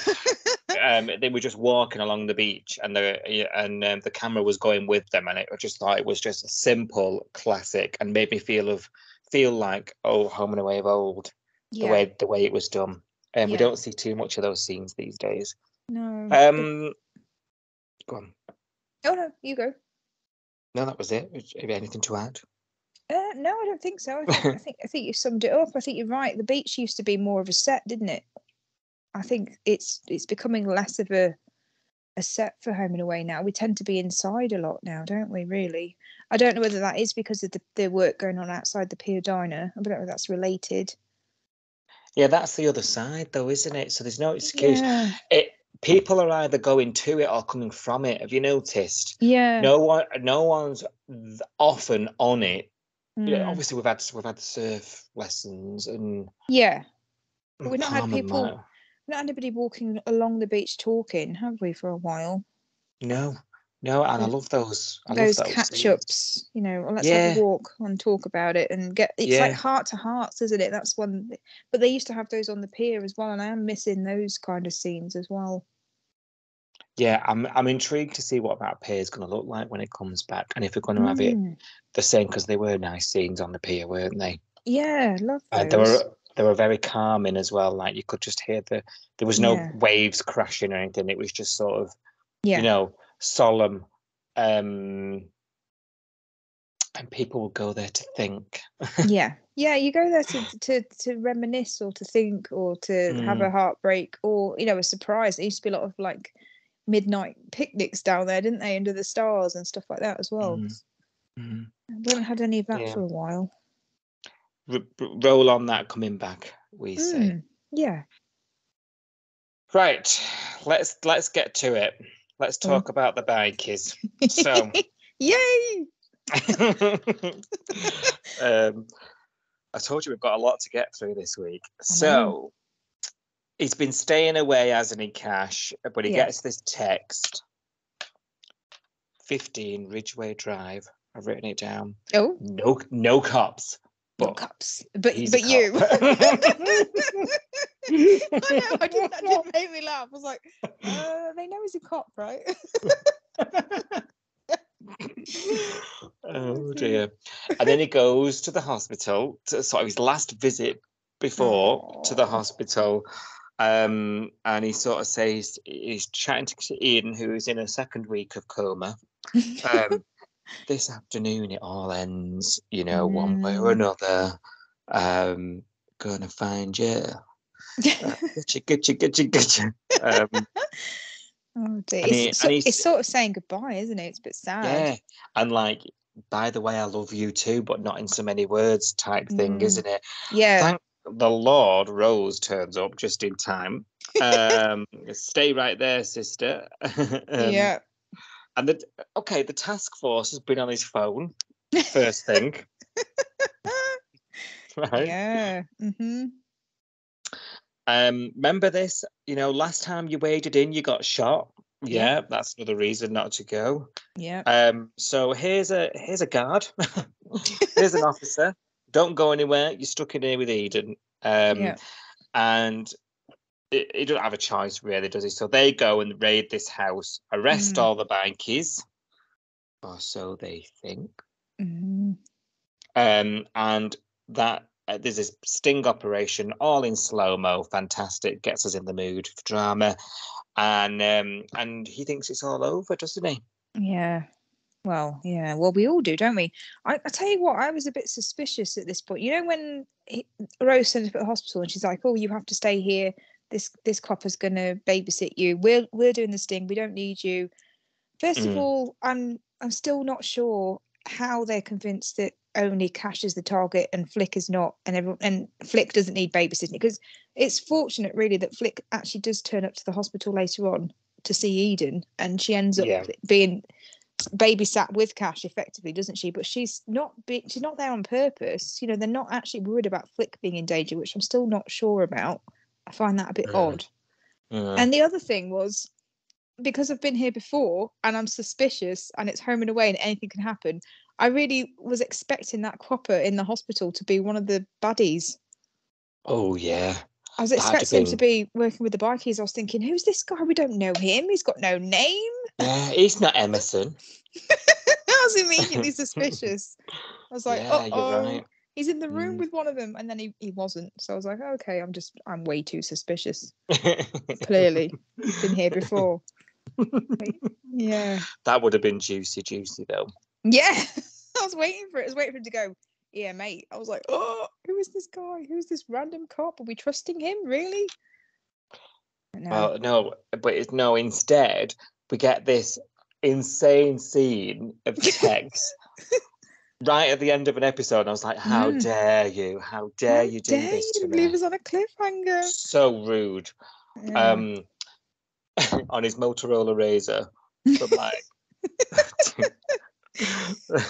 they were just walking along the beach, and the camera was going with them, and I just thought it was just a simple classic, and made me feel like Home and Away of old, the way it was done. And we don't see too much of those scenes these days. No. Go on. Oh no, you go. No, that was it. Have you anything to add? No, I don't think so. I think you summed it up. I think you're right. The beach used to be more of a set, didn't it? I think it's becoming less of a set for Home and Away now. We tend to be inside a lot now, don't we? Really, I don't know whether that is because of the work going on outside the pier diner. I don't know if that's related. Yeah, that's the other side, though, isn't it? So there's no excuse. People are either going to it or coming from it. Have you noticed? Yeah. No one's often on it. Yeah, obviously we've had surf lessons and but we've not had anybody walking along the beach talking, have we, for a while? No, and I love those. Those catch-ups, you know. Let's have a walk and talk about it and get. It's like heart to hearts, isn't it? That's one. But they used to have those on the pier as well, and I am missing those kind of scenes as well. Yeah, I'm intrigued to see what that pier is going to look like when it comes back, and if we're going to have it the same, because they were nice scenes on the pier, weren't they? Yeah, love those. They were very calming as well. Like you could just hear there was no waves crashing or anything. It was just sort of, you know, solemn. And people would go there to think. Yeah, you go there to reminisce or to think or to have a heartbreak or, you know, a surprise. There used to be a lot of like midnight picnics down there, didn't they, under the stars and stuff like that as well. We haven't had any of that for a while. Roll on that coming back, we say. Yeah. Right, let's get to it. Let's talk about the bikies. So, yay! I told you we've got a lot to get through this week. So he's been staying away, hasn't he, Cash? But he gets this text. 15 Ridgeway Drive. I've written it down. Oh. No cops. No cops. But you. I know, that didn't make me laugh. I was like, they know he's a cop, right? Oh dear. And then he goes to the hospital to sort of his last visit before to the hospital, and he sort of says he's chatting to Ian, who is in a second week of coma. This afternoon it all ends, you know, one way or another. Gonna find you. Gotcha. Oh dear. And It's sort of saying goodbye, isn't it? It's a bit sad. yeah, and like, by the way, I love you too, but not in so many words type thing, isn't it? Yeah. Thank the Lord Rose turns up just in time. Stay right there, sister. Yeah. And the task force has been on his phone first thing. Right. Yeah. Mm-hmm. Remember this? Last time you waded in, you got shot. Yeah, that's another reason not to go. Yeah. So here's a guard. Here's an officer. Don't go anywhere. You're stuck in here with Eden. And he doesn't have a choice, really, does he? So they go and raid this house, arrest all the bikies, or so they think. Mm-hmm. And that there's this sting operation, all in slow-mo, fantastic, gets us in the mood for drama. And he thinks it's all over, doesn't he? Yeah. Well, yeah. Well, we all do, don't we? I tell you what, I was a bit suspicious at this point. You know, when Rose sent up at the hospital and she's like, "Oh, you have to stay here. This copper's gonna babysit you. We're doing this thing. We don't need you." First of all, I'm still not sure how they're convinced that only Cash is the target and Flick is not, and Flick doesn't need babysitting, because it's fortunate really that Flick actually does turn up to the hospital later on to see Eden, and she ends up being babysat with Cash effectively, doesn't she? But she's not there on purpose. They're not actually worried about Flick being in danger, which I'm still not sure about. I find that a bit odd. And the other thing was, because I've been here before and I'm suspicious and it's home and away and anything can happen, I really was expecting that copper in the hospital to be one of the baddies. Oh, yeah. I was expecting him to be working with the bikies. I was thinking, who's this guy? We don't know him. He's got no name. Yeah, he's not Emerson. I was immediately suspicious. I was like, you're right. He's in the room with one of them, and then he wasn't. So I was like, okay, I'm way too suspicious. Clearly, been here before. Yeah. That would have been juicy though. Yeah. I was waiting for it. I was waiting for him to go, "Yeah, mate." I was like, "Oh, who is this guy? Who's this random cop? Are we trusting him? Really?" No. Well, no, but no. Instead, we get this insane scene of Tex right at the end of an episode. And I was like, "How dare you? How dare you do this to me? Leave us on a cliffhanger." So rude. Yeah. On his Motorola Razr, from like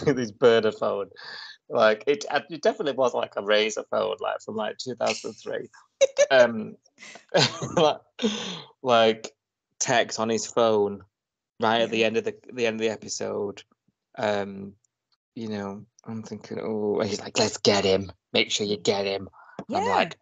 this burner phone. Like it definitely was like a Razr phone, like from like 2003. like Tex on his phone right at the end of the episode. I'm thinking, oh, he's like, "Let's get him. Make sure you get him." Yeah. I'm like,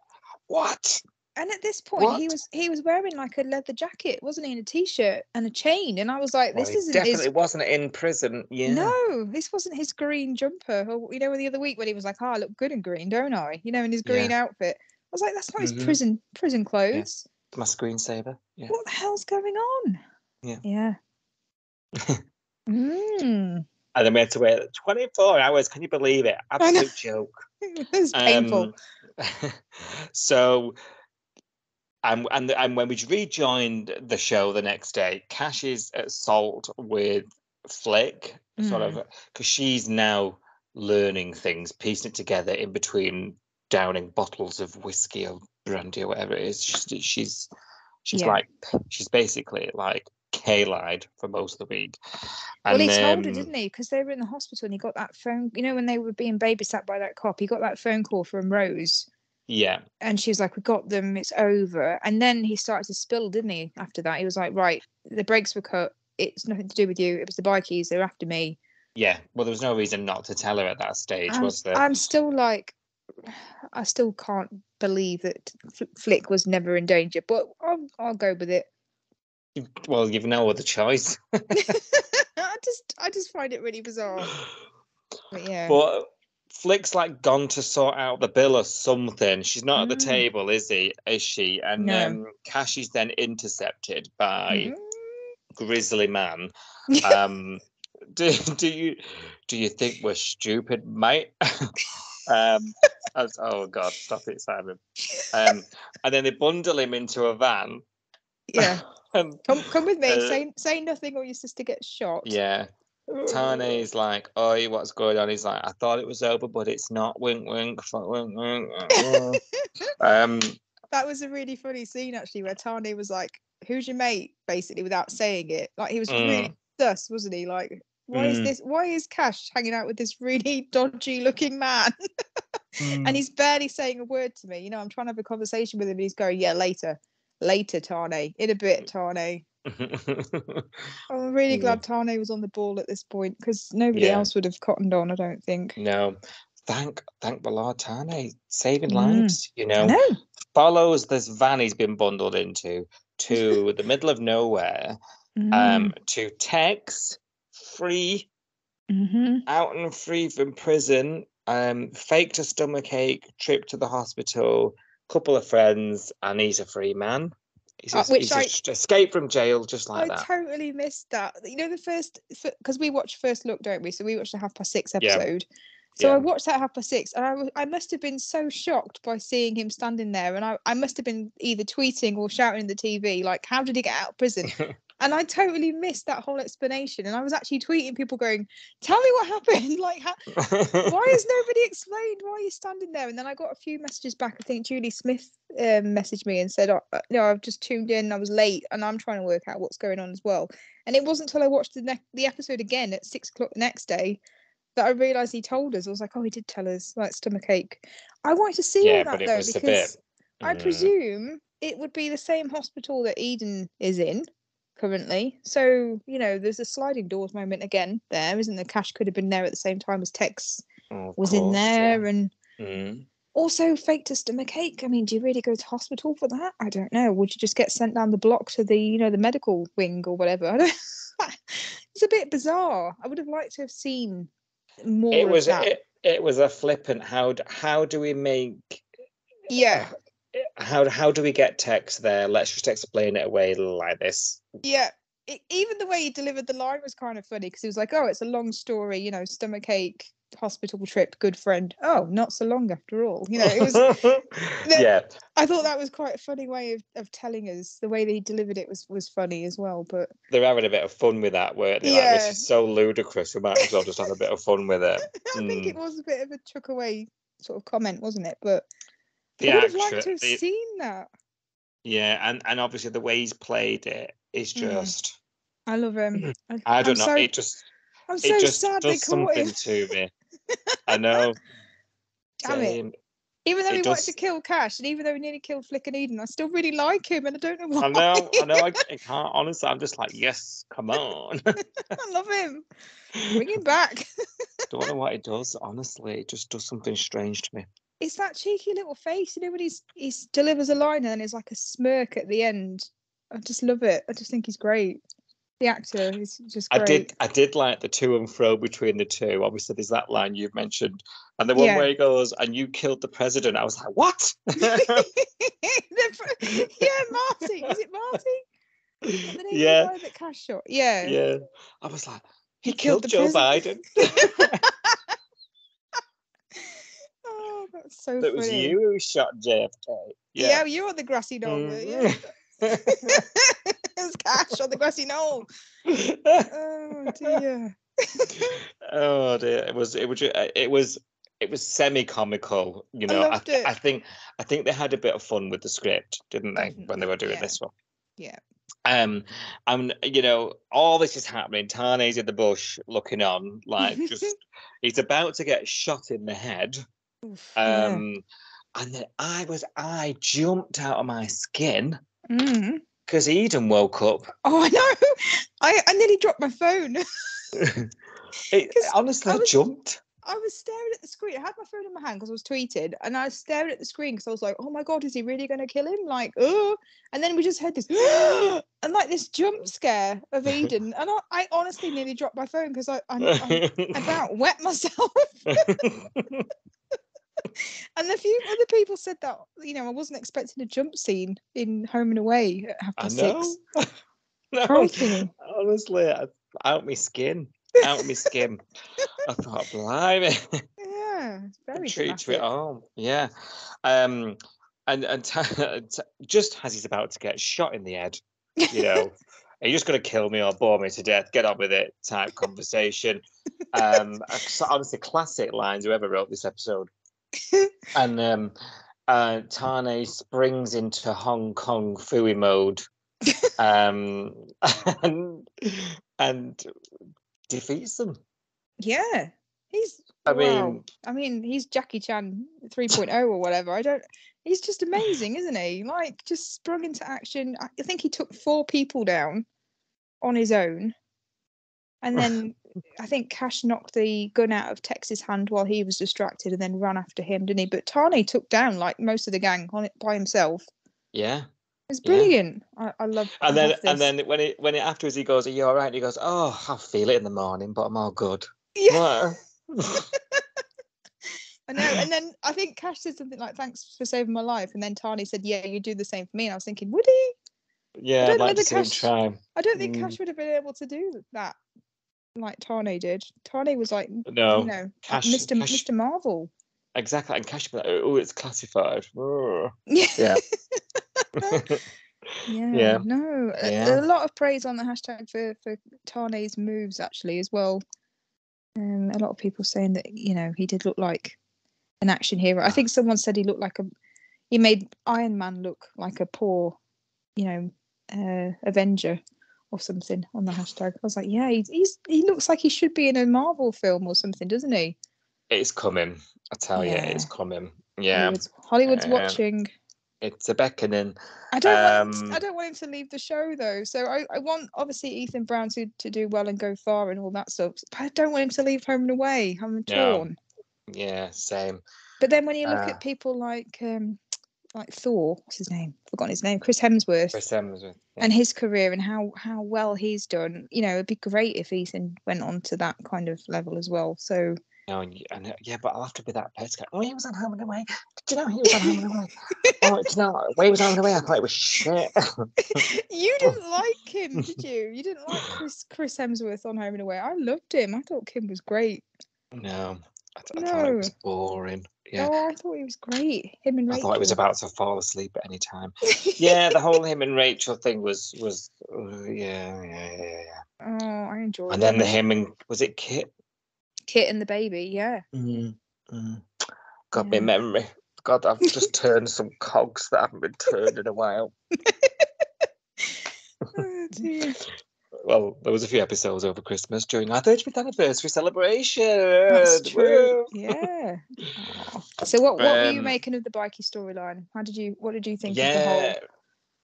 what? And at this point, he was wearing like a leather jacket, wasn't he, and a t-shirt and a chain. And I was like, "This isn't definitely wasn't in prison." Yeah. No, this wasn't his green jumper. Or, the other week when he was like, "I look good in green, don't I?" In his green outfit. I was like, "That's not his prison clothes." Yeah. My screensaver. Yeah. What the hell's going on? Yeah. Yeah. And then we had to wait 24 hours. Can you believe it? Absolute joke. It's painful. So, and when we rejoined the show the next day, Cash is at Salt with Flick, sort of, because she's now learning things, piecing it together in between downing bottles of whiskey or brandy or whatever it is. She's basically like K-lied for most of the week. Well, he told her, didn't he? Because they were in the hospital and he got that phone, when they were being babysat by that cop, he got that phone call from Rose. Yeah. And she was like, "We got them, it's over." And then he started to spill, didn't he? After that, he was like, "Right, the brakes were cut. It's nothing to do with you. It was the bikies. They're after me." Yeah. Well, there was no reason not to tell her at that stage, was there? I'm still like, I still can't believe that Flick was never in danger, but I'll go with it. Well, you've no other choice. I just find it really bizarre. But yeah. But Flick's like gone to sort out the bill or something. She's not at the table, is she? And no. Cash is then intercepted by Grizzly Man. Do you think we're stupid, mate? Oh God, stop it, Simon. And then they bundle him into a van. Yeah. Come with me. Say nothing or your sister gets shot. Yeah. Tane's like, "Oi, what's going on?" He's like, "I thought it was over, but it's not." Wink, wink, wink, wink. That was a really funny scene actually, where Tane was like, "Who's your mate?" basically, without saying it. Like he was really sus, wasn't he? Like, why is Cash hanging out with this really dodgy looking man? And he's barely saying a word to me. You know, I'm trying to have a conversation with him and he's going, "Yeah, later, Tane, in a bit, Tane." I'm really glad Tane was on the ball at this point, because nobody else would have cottoned on, I don't think. No. Thank the Lord, Tane, saving lives, you know. Follows this van he's been bundled into to the middle of nowhere, to Tex, free, out and free from prison, faked a stomachache, trip to the hospital, couple of friends, and he's a free man. He's just escaped from jail just like that. I totally missed that. You know, because we watch First Look, don't we? So we watched the 6:30 episode. So I watched that 6:30, and I must have been so shocked by seeing him standing there, and I must have been either tweeting or shouting in the TV, like, how did he get out of prison? And I totally missed that whole explanation. And I was actually tweeting people going, "Tell me what happened. Like, why has nobody explained why you're standing there?" And then I got a few messages back. I think Julie Smith messaged me and said, "No, I've just tuned in. I was late, and I'm trying to work out what's going on as well." And it wasn't until I watched the episode again at 6 o'clock the next day that I realised he told us. I was like, "Oh, he did tell us, like, stomachache." I wanted to see all that though, because I presume it would be the same hospital that Eden is in currently. So, you know, there's a sliding doors moment again there, isn't there? Cash could have been there at the same time as Tex was in there, and also faked a stomachache. I mean, do you really go to hospital for that? I don't know. Would you just get sent down the block to the, you know, the medical wing or whatever? I don't. It's a bit bizarre. I would have liked to have seen more. It was a flippant. How do we make? Yeah. How do we get Tex there? Let's just explain it away like this. Yeah. Even the way he delivered the line was kind of funny, because he was like, "Oh, it's a long story, you know, stomachache, hospital trip, good friend. Oh, not so long after all." You know, it was. I thought that was quite a funny way of telling us. The way that he delivered it was funny as well. But they're having a bit of fun with that, weren't they? Like, this is so ludicrous. We might as well just have a bit of fun with it. I think it was a bit of a chuck away sort of comment, wasn't it? But I would have liked to have seen that. Yeah, and obviously the way he's played it is just. I love him. I don't know. I'm so sad they does caught him. something to me. I know. Damn it. Even though he wanted to kill Cash, and even though he nearly killed Flick and Eden, I still really like him, and I don't know why. I know. I can't. Honestly, I'm just like, yes, come on. I love him. Bring him back. Don't know what he does. Honestly, it just does something strange to me. It's that cheeky little face, you know, when he delivers a line and then there's like a smirk at the end. I just love it. I just think he's great. The actor is just great. I did like the to and fro between the two. Obviously, there's that line you've mentioned, and the one where he goes, "And you killed the president." I was like, "What?" Yeah, Marty. Is it Marty? The name of the guy that Cash shot. Yeah. Yeah. I was like, he killed Joe Biden. Oh, that's so that funny. Was you who shot JFK. Yeah, you were on the grassy knoll. Yeah. It was Cash on the grassy knoll. Oh dear. Oh dear. It was semi-comical, you know. I think they had a bit of fun with the script, didn't they, when they were doing this one? Yeah. And you know, all this is happening. Tane's in the bush looking on, like he's about to get shot in the head. And then I jumped out of my skin because Eden woke up. Oh, I know. I nearly dropped my phone. Honestly, I jumped. I was staring at the screen. I had my phone in my hand because I was tweeting, and I was staring at the screen because I was like, "Oh my god, is he really going to kill him?" Like, oh! And then we just heard this, and like this jump scare of Eden, and I honestly nearly dropped my phone because I about wet myself. And a few other people said that, you know, I wasn't expecting a jump scene in Home and Away at 6:30. No, honestly, out my skin. I thought, blimey. Yeah. Yeah, it's very True dramatic. to it all. Yeah. And just as he's about to get shot in the head, you know, are you just going to kill me or bore me to death? Get on with it type conversation. Honestly, classic lines, whoever wrote this episode. And Tane springs into Hong Kong Fooey mode and defeats them. Yeah, he's I mean, he's Jackie Chan 3.0 or whatever. He's just amazing, isn't he? Like, just sprung into action. I think he took 4 people down on his own, and then I think Cash knocked the gun out of Tex's hand while he was distracted, and then ran after him, didn't he? But Tane took down like most of the gang on it by himself. Yeah. It's brilliant. I love. And then when it afterwards he goes, "Are you all right?" And he goes, "Oh, I feel it in the morning, but I'm all good." Yeah. I know. And then I think Cash said something like, "Thanks for saving my life." And then Tane said, "Yeah, you do the same for me." And I was thinking, would he? Yeah, I'd like to see him try. I don't think Cash would have been able to do that like Tane did. Tane was like, no, you know, Cash, Mr. Marvel. Exactly, and Cash would be like, "Oh, it's classified." Yeah. Yeah. No. Yeah. A lot of praise on the hashtag for Tane's moves actually as well. A lot of people saying that, you know, he did look like an action hero. I think someone said he looked like he made Iron Man look like a poor, you know, Avenger or something on the hashtag. I was like, yeah, he looks like he should be in a Marvel film or something, doesn't he? It's coming. I tell you, it's coming. Yeah. Hollywood's watching. It's a beckoning. I don't want him to leave the show though. So I want obviously Ethan Brown to do well and go far and all that stuff. But I don't want him to leave Home and Away. I'm torn. Yeah, same. But then when you look at people like Thor, what's his name? Forgotten his name. Chris Hemsworth. Yeah. And his career and how well he's done. You know, it'd be great if Ethan went on to that kind of level as well. So. Yeah, but I'll have to be that person. Oh, he was on Home and Away. Did you know he was on Home and Away? Oh, did you know when he was on Home and Away? I thought it was shit. You didn't like him, did you? You didn't like Chris Hemsworth on Home and Away. I loved him. I thought Kim was great. No, I thought it was boring. Yeah. Oh, I thought he was great. Him and Rachel. I thought he was about to fall asleep at any time. Yeah, the whole him and Rachel thing was yeah. Oh, I enjoyed it. And then him and was it Kit? Kit and the baby, yeah. God, my memory. God, I've just turned some cogs that haven't been turned in a while. Oh, dear. Well, there was a few episodes over Christmas during our 35th anniversary celebration. That's true. Yeah. Oh. So what were you making of the Bikey storyline? What did you think of the whole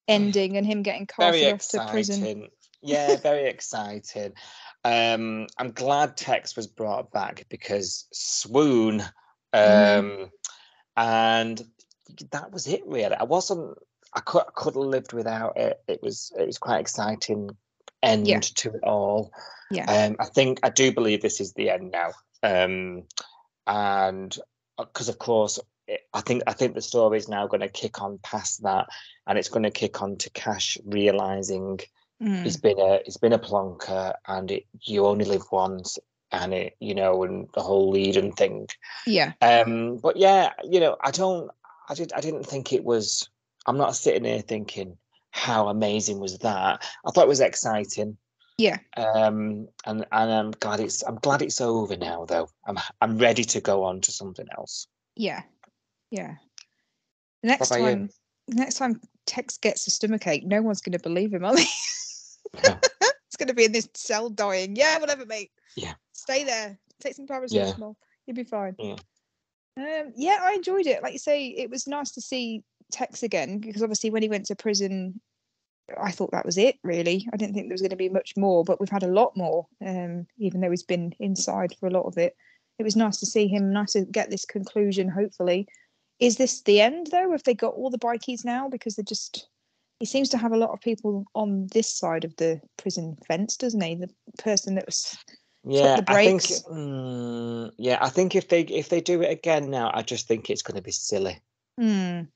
ending and him getting carted off to prison? Yeah, very exciting. I'm glad Tex was brought back because swoon. And that was it really. I could have lived without it. It was quite exciting end to it all. Yeah. I do believe this is the end now. And because of course I think the story is now going to kick on past that, and it's going to kick on to Cash realizing he's been a plonker, and you only live once, and and the whole Eden thing. Yeah. But yeah, I didn't think it was. I'm not sitting here thinking how amazing was that. I thought it was exciting. Yeah. And I'm glad it's over now though. I'm ready to go on to something else. Yeah. Yeah. Next time Tex gets a stomachache, no one's going to believe him, are they? Yeah. It's going to be in this cell dying. Yeah, whatever, mate. Yeah. Stay there. Take some paracetamol. Yeah. You'll be fine. Yeah. I enjoyed it. Like you say, it was nice to see Tex again, because obviously when he went to prison, I thought that was it, really. I didn't think there was going to be much more, but we've had a lot more, even though he's been inside for a lot of it. It was nice to see him, nice to get this conclusion, hopefully. Is this the end, though? Have they got all the bikies now? Because he seems to have a lot of people on this side of the prison fence, doesn't he? The person that was the brakes. I think if they do it again now, I just think it's going to be silly. And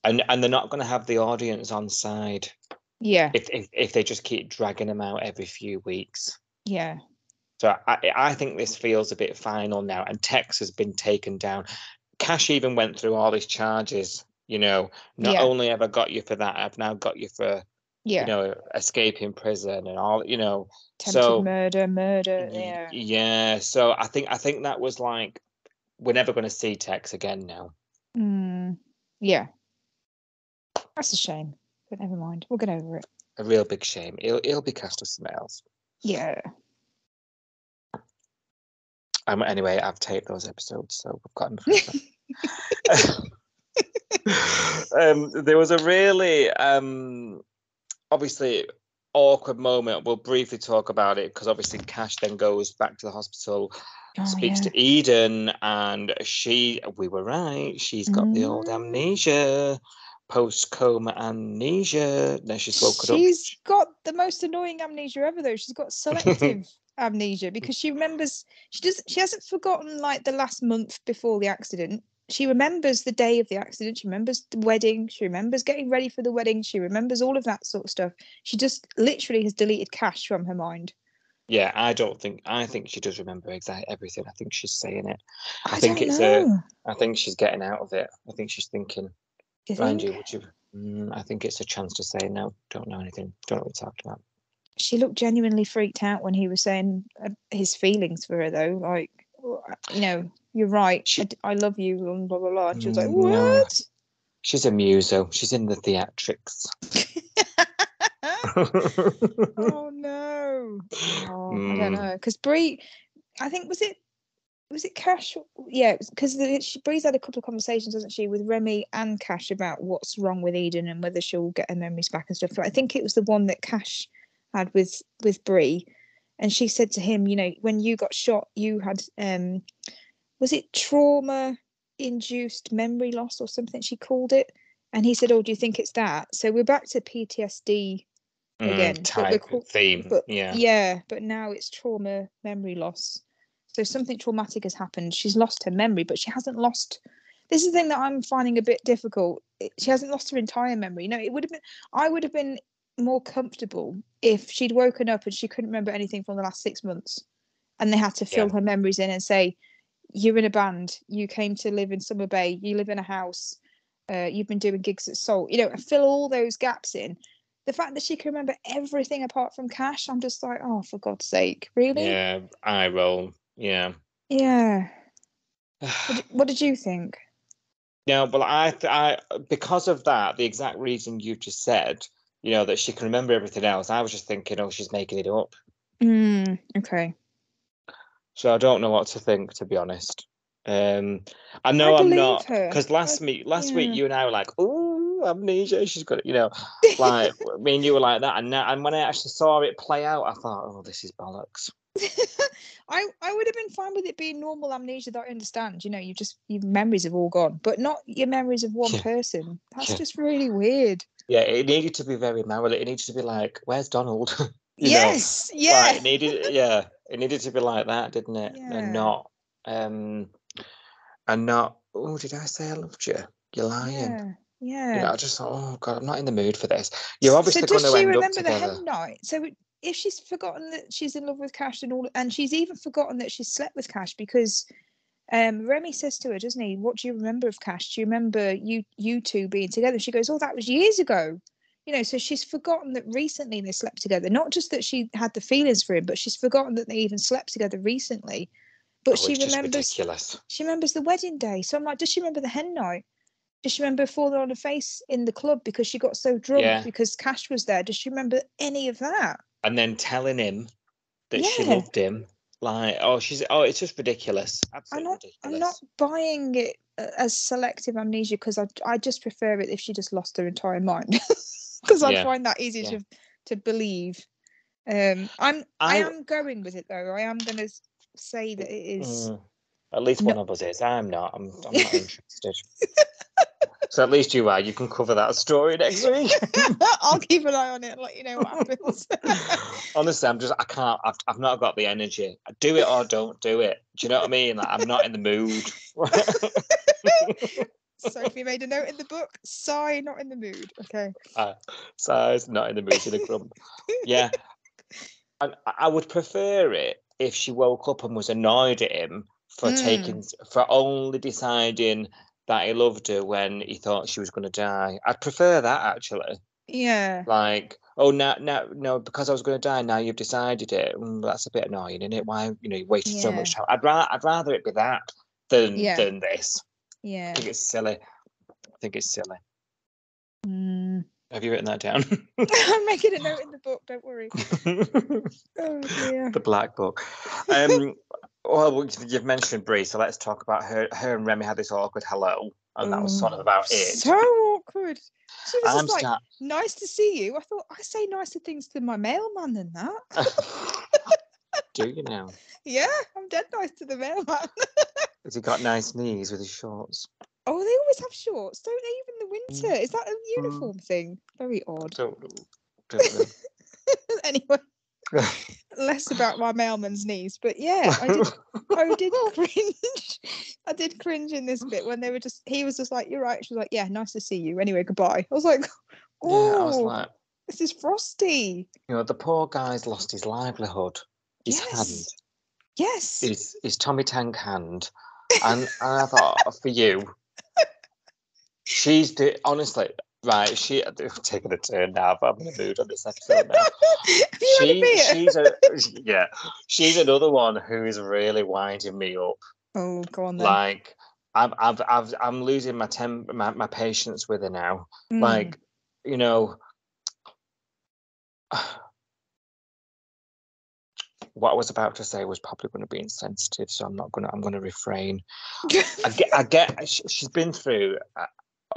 they're not going to have the audience on side. Yeah. If they just keep dragging them out every few weeks. Yeah. So I think this feels a bit final now, and Tex has been taken down. Cash even went through all his charges. Not only have I got you for that, I've now got you for escaping prison and all. Attempted murder. Yeah. So I think that was like, we're never going to see Tex again now. Yeah. That's a shame, but never mind. We'll get over it. A real big shame. He'll be cast as something else. Yeah. Anyway, I've taped those episodes, so we've got them forever. There was a really obviously awkward moment. We'll briefly talk about it because obviously Cash then goes back to the hospital, speaks to Eden, and we were right, she's got the old amnesia, post-coma amnesia. Then she's woken up. She's got the most annoying amnesia ever, though. She's got selective amnesia because she remembers. She hasn't forgotten like the last month before the accident. She remembers the day of the accident. She remembers the wedding. She remembers getting ready for the wedding. She remembers all of that sort of stuff. She just literally has deleted Cash from her mind. Yeah, I think she does remember exactly everything. I think she's saying it. I think she's getting out of it. I think she's thinking. Mind you, I think it's a chance to say no. Don't know anything. Don't know what we talked about. She looked genuinely freaked out when he was saying his feelings for her, though. Like, you're right. I love you, and blah, blah, blah. And she was like, what? No. She's a muso. She's in the theatrics. Oh, no. I don't know. Because Brie, I think, was it Cash? Yeah, because Bree's had a couple of conversations, hasn't she, with Remy and Cash about what's wrong with Eden and whether she'll get her memories back and stuff. But I think it was the one that Cash had with Bree, and she said to him, when you got shot, you had was it trauma-induced memory loss or something she called it? And he said, "Oh, do you think it's that?" So we're back to PTSD again, type theme. But but now it's trauma memory loss. So something traumatic has happened. She's lost her memory, but she hasn't lost. This is the thing that I'm finding a bit difficult. She hasn't lost her entire memory. No, I would have been more comfortable if she'd woken up and she couldn't remember anything from the last 6 months, and they had to fill her memories in and say, "You're in a band. You came to live in Summer Bay. You live in a house. You've been doing gigs at Salt." Fill all those gaps in. The fact that she can remember everything apart from Cash, I'm just like, oh, for God's sake, really? Yeah, eye roll. Yeah. Yeah. What did you think? Yeah, well, I because of that, the exact reason you just said, that she can remember everything else, I was just thinking, oh, she's making it up. Okay. So I don't know what to think, to be honest. I know I'm not, because last week you and I were like, oh, amnesia, she's got it, like me and you were like that, and when I actually saw it play out, I thought, oh, this is bollocks. I would have been fine with it being normal amnesia that I understand. Your memories have all gone, but not your memories of one person. That's just really weird. Yeah, it needed to be very Marilyn. It needed to be like, where's Donald? Yes, yeah. Like, it needed to be like that, didn't it? Yeah. And not, oh, did I say I loved you? You're lying. Yeah. I just thought, oh God, I'm not in the mood for this. You're obviously going to end up together. Does she remember the hen night? So if she's forgotten that she's in love with Cash and she's even forgotten that she's slept with Cash, because Remy says to her, doesn't he, what do you remember of Cash? Do you remember you two being together? She goes, oh, that was years ago. So she's forgotten that recently they slept together. Not just that she had the feelings for him, but she's forgotten that they even slept together recently. But she remembers. Ridiculous. She remembers the wedding day. So I'm like, does she remember the hen night? Does she remember falling on her face in the club because she got so drunk because Cash was there? Does she remember any of that? And then telling him that she loved him. Like, it's just ridiculous. Absolutely ridiculous. I'm not buying it as selective amnesia, because I just prefer it if she just lost her entire mind. Because I find that easier to believe. I am going with it, though. I am going to say that it is. At least one of us is. I'm not. I'm not interested. So at least you are. You can cover that story next week. I'll keep an eye on it and let you know what happens. Honestly, I can't. I've not got the energy. Do it or don't do it. Do you know what I mean? Like, I'm not in the mood. Sophie made a note in the book. Sigh, not in the mood. Okay. Sigh's not in the mood in a grump. Yeah. I would prefer it if she woke up and was annoyed at him for only deciding that he loved her when he thought she was going to die. I'd prefer that, actually. Yeah. Like, oh, no, because I was going to die, now you've decided it. That's a bit annoying, isn't it? Why, you wasted so much time. I'd rather it be that than this. Yeah. I think it's silly. Have you written that down? I'm making a note in the book, don't worry. Oh dear. The black book. Well, you've mentioned Brie, so let's talk about her. Her and Remy had this awkward hello, and that was sort of about it. So awkward. She was just like, nice to see you. I thought, I say nicer things to my mailman than that. Do you now? Yeah, I'm dead nice to the mailman. Has he got nice knees with his shorts? Oh, they always have shorts, don't they? Even in the winter. Is that a uniform thing? Very odd. Don't know. Anyway, less about my mailman's knees, but yeah, I did cringe. I did cringe in this bit when he was just like, "You're right." She was like, "Yeah, nice to see you. Anyway, goodbye." I was like, "Oh, I was like, this is frosty." The poor guy's lost his livelihood. His hand. Yes. His Tommy Tank hand, and I thought, for you. She's honestly right. She's taking a turn now, but I'm in the mood on this episode now. She's another one who is really winding me up. Oh, go on then. Like I'm losing my patience with her now. Like, what I was about to say was probably going to be insensitive, so I'm going to refrain. I get she's been through.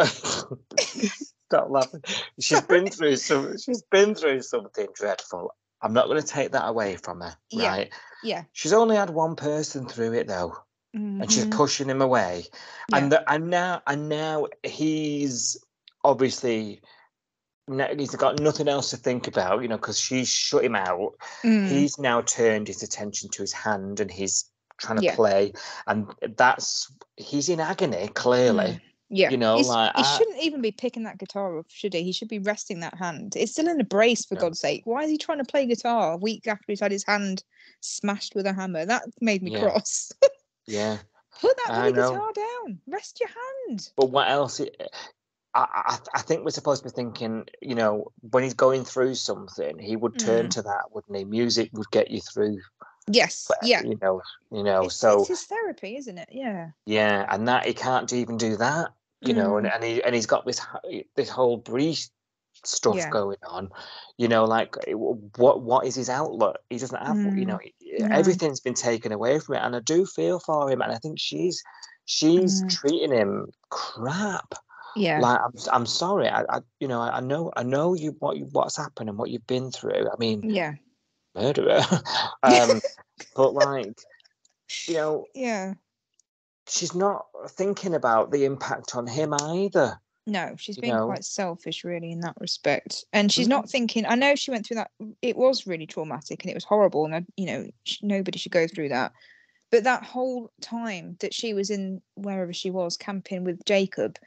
Stop laughing. She's been through something dreadful. I'm not going to take that away from her, right? Yeah. She's only had one person through it though, and she's pushing him away. Yeah. And now he's obviously he's got nothing else to think about, because she's shut him out. He's now turned his attention to his hand, and he's trying to play, and he's in agony clearly. Yeah, he shouldn't even be picking that guitar up, should he? He should be resting that hand. It's still in a brace, for God's sake. Why is he trying to play guitar a week after he's had his hand smashed with a hammer? That made me cross. Yeah. Put that bloody guitar down. Rest your hand. But what else? I think we're supposed to be thinking, when he's going through something, he would turn to that, wouldn't he? Music would get you through. Yes. Yeah. So it's his therapy, isn't it? Yeah. Yeah, and that he can't even do that. And he's got this whole Brie stuff going on, like what is his outlook? He doesn't have, everything's been taken away from it, and I do feel for him, and I think she's treating him crap. Yeah, like I'm sorry, I know what's happened and what you've been through. I mean, murderer, but like, she's not thinking about the impact on him either. No, she's being quite selfish, really, in that respect. And she's not thinking. I know she went through that. It was really traumatic, and it was horrible. And nobody should go through that. But that whole time that she was in wherever she was camping with Jacob,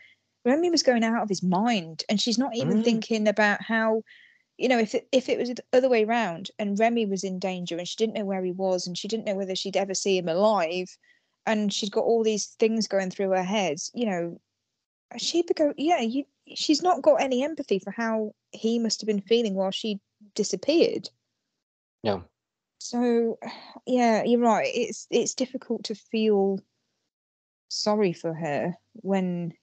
Remy was going out of his mind, and she's not even thinking about how, if it was the other way around, and Remy was in danger, and she didn't know where he was, and she didn't know whether she'd ever see him alive. And she's got all these things going through her head, she'd go, she's not got any empathy for how he must have been feeling while she disappeared. No. So, yeah, you're right. It's difficult to feel sorry for her when,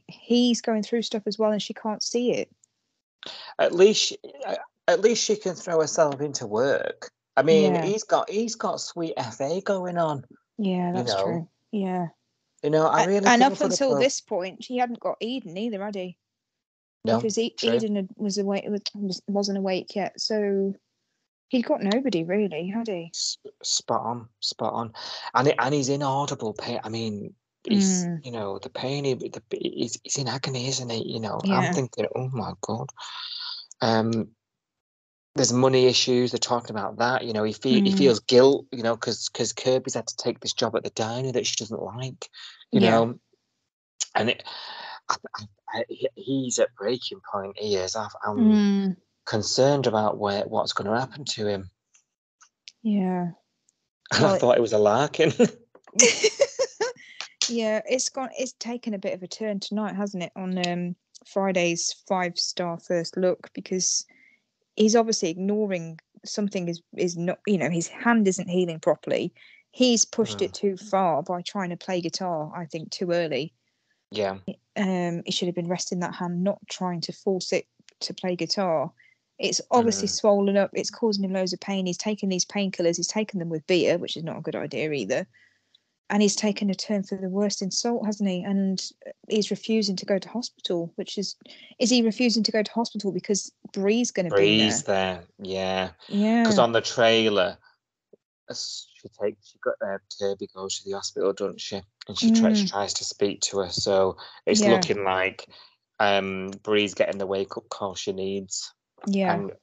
he's going through stuff as well and she can't see it. At least she can throw herself into work. I mean, he's got sweet FA going on. Yeah, that's true. Yeah. I really and up until this point, he hadn't got Eden either, had he? No, because Eden wasn't awake yet, so he'd got nobody really, had he? Spot on, and he's in audible pain. I mean, he's the pain. He's in agony, isn't he? I'm thinking, oh my God. There's money issues. They're talking about that. He feels guilt. Because Kirby's had to take this job at the diner that she doesn't like. And he's at breaking point. He is. I'm concerned about what's going to happen to him. Yeah. I thought it was a larkin. Yeah, it's taken a bit of a turn tonight, hasn't it, on Friday's 5-star first look, because he's obviously ignoring something is not, his hand isn't healing properly. He's pushed it too far by trying to play guitar, I think, too early. Yeah. He should have been resting that hand, not trying to force it to play guitar. It's obviously swollen up. It's causing him loads of pain. He's taken these painkillers. He's taken them with beer, which is not a good idea either. And he's taken a turn for the worst insult, hasn't he? And he's refusing to go to hospital, which is he refusing to go to hospital because Bree's going to be there? Bree's there, yeah. Yeah. Because on the trailer, she got Kirby goes to the hospital, doesn't she? And she tries to speak to her. So it's looking like Bree's getting the wake-up call she needs. Yeah. And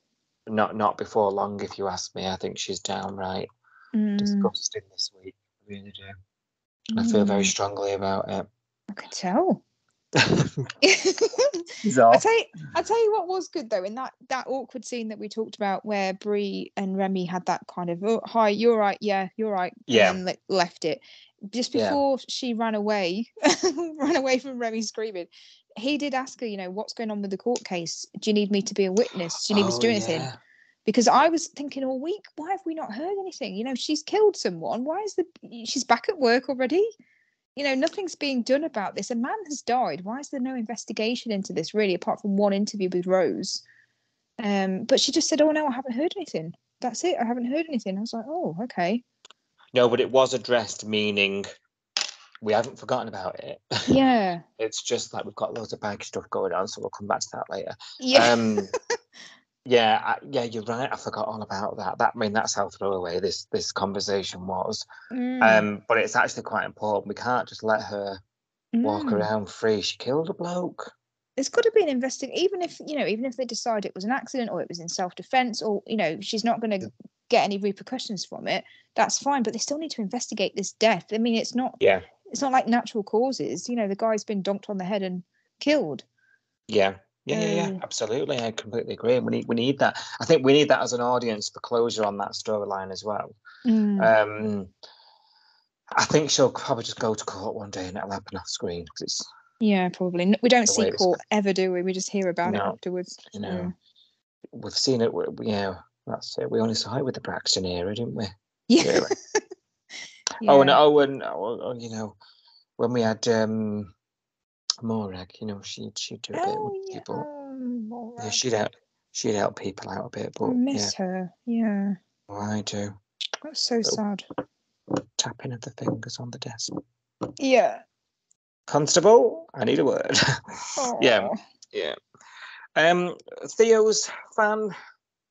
not before long, if you ask me. I think she's downright disgusting this week. I really do. I feel very strongly about it. I can tell. He's I off. tell you what was good though, in that awkward scene that we talked about where Bree and Remy had that kind of, oh, hi, you're right, yeah, you're right, and then left it. Just before she ran away from Remy screaming, he did ask her, what's going on with the court case? Do you need me to be a witness? Do you need me to do anything? Because I was thinking all week, why have we not heard anything? She's killed someone. Why is she's back at work already? Nothing's being done about this. A man has died. Why is there no investigation into this, really, apart from one interview with Rose? But she just said, oh, no, I haven't heard anything. That's it. I haven't heard anything. I was like, oh, okay. No, but it was addressed, meaning we haven't forgotten about it. Yeah. It's just like we've got loads of bike stuff going on, so we'll come back to that later. Yeah. Yeah, you're right. I forgot all about that. That's how throwaway this conversation was. But it's actually quite important. We can't just let her walk around free. She killed a bloke. There's got to be an investigation, even if they decide it was an accident or it was in self-defense, or she's not going to get any repercussions from it. That's fine, but they still need to investigate this death. I mean, it's not like natural causes. The guy's been donked on the head and killed. Yeah, absolutely. I completely agree. We need that. I think we need that as an audience for closure on that storyline as well. I think she'll probably just go to court one day and it'll happen off screen because it's. Yeah, probably. We don't see court ever, do we? We just hear about it afterwards. We've seen it. That's it. We only saw it with the Braxton era, didn't we? Yeah. Really? And when we had Morag, she'd do a bit with people. Yeah, she'd help people out a bit. But I miss her. Yeah. Oh, I do. That's so sad. Tapping of the fingers on the desk. Yeah. Constable, I need a word. Yeah. Theo's fan.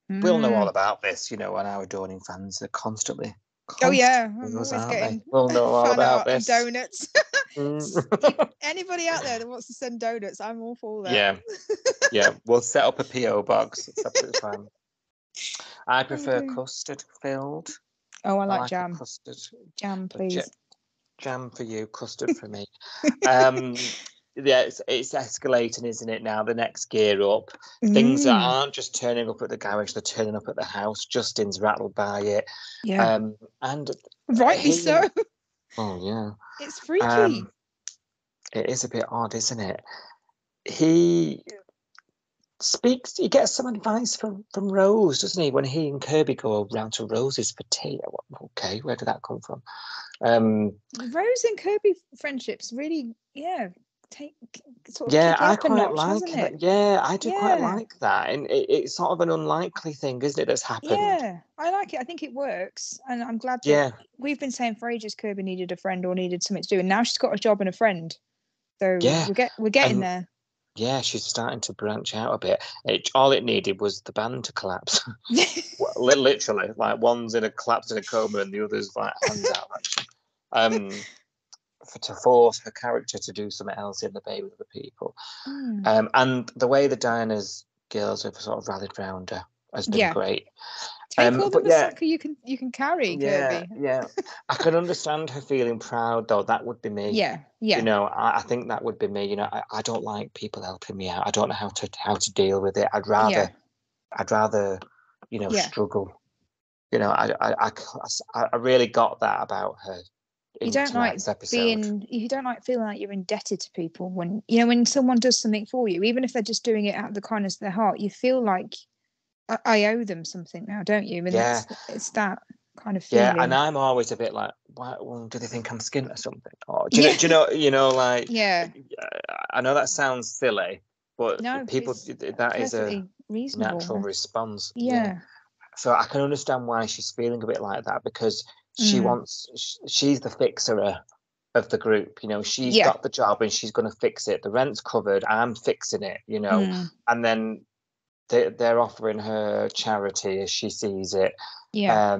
We'll know all about this, and our Dawning fans are constantly. Oh yeah, I'm always getting. We'll know all about this. Donuts. Anybody out there that wants to send donuts, I'm all for that. Yeah. We'll set up a PO box. It's absolutely fine. I prefer custard filled. Oh, I like jam. Custard. Jam, please. Jam for you, custard for me. It's escalating, isn't it? Now the next gear up, things that aren't just turning up at the garage; they're turning up at the house. Justin's rattled by it, and rightly so. Oh yeah, it's freaky. It is a bit odd, isn't it? He gets some advice from Rose, doesn't he? When he and Kirby go round to Rose's for tea. Okay, where did that come from? Rose and Kirby friendships really, kick I up a quite notch, like it. Yeah, I do quite like that, and it's sort of an unlikely thing, isn't it? That's happened. Yeah, I like it. I think it works, and I'm glad that we've been saying for ages Kirby needed a friend or needed something to do, and now she's got a job and a friend. So we're getting there. Yeah, she's starting to branch out a bit. All it needed was the band to collapse. Literally, like one's in a collapse in a coma and the other's like hands out. To force her character to do something else in the bay with other people. And the way the Diana's girls have sort of rallied round her has been great. Take all the massacre you can carry, Kirby. Yeah. I can understand her feeling proud, though. That would be me. Yeah. I think that would be me. I don't like people helping me out. I don't know how to deal with it. I'd rather struggle. you know, I really got that about her in You don't like tonight's episode. you don't like feeling like you're indebted to people when, you know, when someone does something for you, even if they're just doing it out of the kindness of their heart, you feel like I owe them something now, don't you? And Yeah. it's that kind of feeling. Yeah, and I'm always a bit like, why? Well, do they think I'm skint or something? Or do you know, like, yeah. I know that sounds silly, but No, people, it's that is a perfectly reasonable. natural response. Yeah. So I can understand why she's feeling a bit like that, because she she's the fixer of the group. You know, she's got the job and she's going to fix it. The rent's covered. I'm fixing it. You know, and then they're offering her charity as she sees it. Yeah.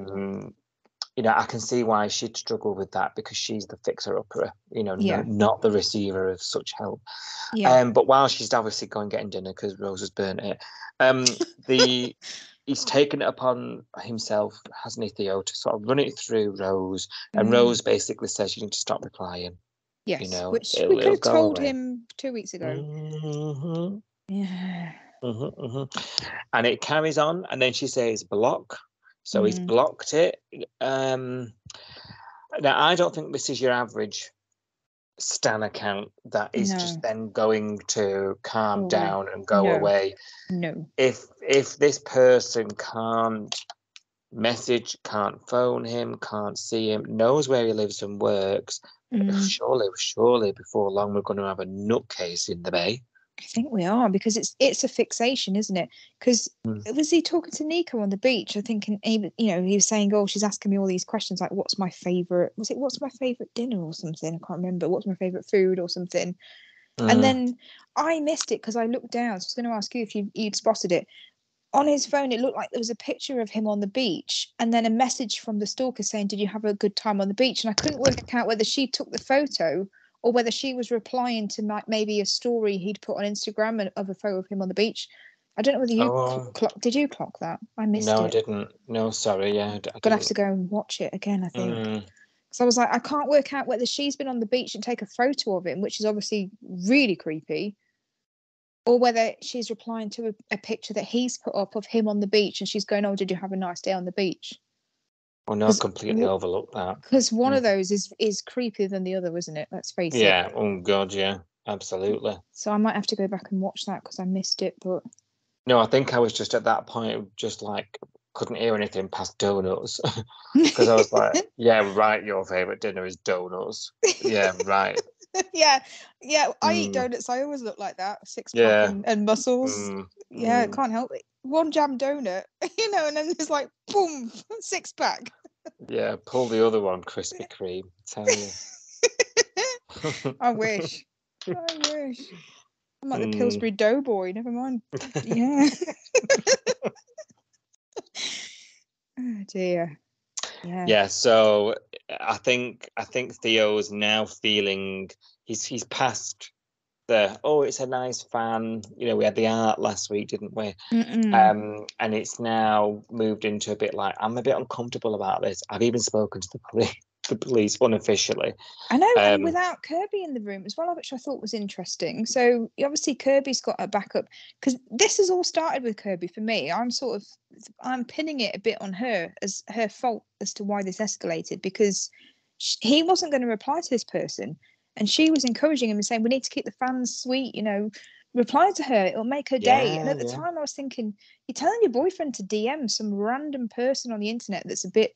You know, I can see why she'd struggle with that, because she's the fixer-upper, you know, Yeah. not the receiver of such help. Yeah. But while she's obviously going getting dinner because Rose has burnt it, he's taken it upon himself, hasn't he, Theo, to sort of run it through Rose, and Rose basically says you need to stop replying. Yes, you know, which we could have told away. him 2 weeks ago. Yeah. And it carries on, and then she says block. So he's blocked it. Now, I don't think this is your average Stan account that is just then going to calm down and go away. No. If this person can't message, can't phone him, can't see him, knows where he lives and works, surely before long we're going to have a nutcase in the bay. I think we are, because it's a fixation, isn't it? Because was he talking to Nico on the beach? I think, he was saying, "Oh, she's asking me all these questions like, what's my favorite? What's my favorite dinner or something? I can't remember. What's my favorite food or something?" And then I missed it because I looked down. So I was going to ask you if you'd spotted it. On his phone, it looked like there was a picture of him on the beach, and then a message from the stalker saying, "Did you have a good time on the beach?" And I couldn't work out whether she took the photo or whether she was replying to maybe a story he'd put on Instagram of a photo of him on the beach. I don't know whether you did you clock that? I missed it. No, I didn't. No, sorry. Yeah, I'm gonna have to go and watch it again, I think. So I was like, I can't work out whether she's been on the beach and take a photo of him, which is obviously really creepy, or whether she's replying to a picture that he's put up of him on the beach, and she's going, "Oh, did you have a nice day on the beach?" Oh no, I completely overlooked that. Because one of those is creepier than the other, isn't it? Let's face it. Yeah. Oh God, yeah, absolutely. So I might have to go back and watch that because I missed it. But no, I think I was just at that point, just like couldn't hear anything past donuts, because I was like, "Yeah, right. Your favorite dinner is donuts." Yeah, right. yeah. I eat donuts. I always look like that, six pack and muscles. Yeah, can't help it. One jam donut, and then there's like boom, 6 pack. Yeah, pull the other one, Krispy Kreme. Tell you. I wish. I'm like the Pillsbury Doughboy. Never mind. Yeah. Oh dear. Yeah. So I think Theo's now feeling he's past the it's a nice fan. We had the art last week, didn't we? And it's now moved into a bit like, I'm a bit uncomfortable about this. I've even spoken to the police unofficially. I know, and without Kirby in the room as well, which I thought was interesting. So obviously Kirby's got a backup, because this has all started with Kirby for me. I'm pinning it a bit on her as her fault as to why this escalated, because he wasn't going to reply to this person. And she was encouraging him and saying, "We need to keep the fans sweet, reply to her, it'll make her day." And at the time I was thinking, you're telling your boyfriend to DM some random person on the internet that's a bit,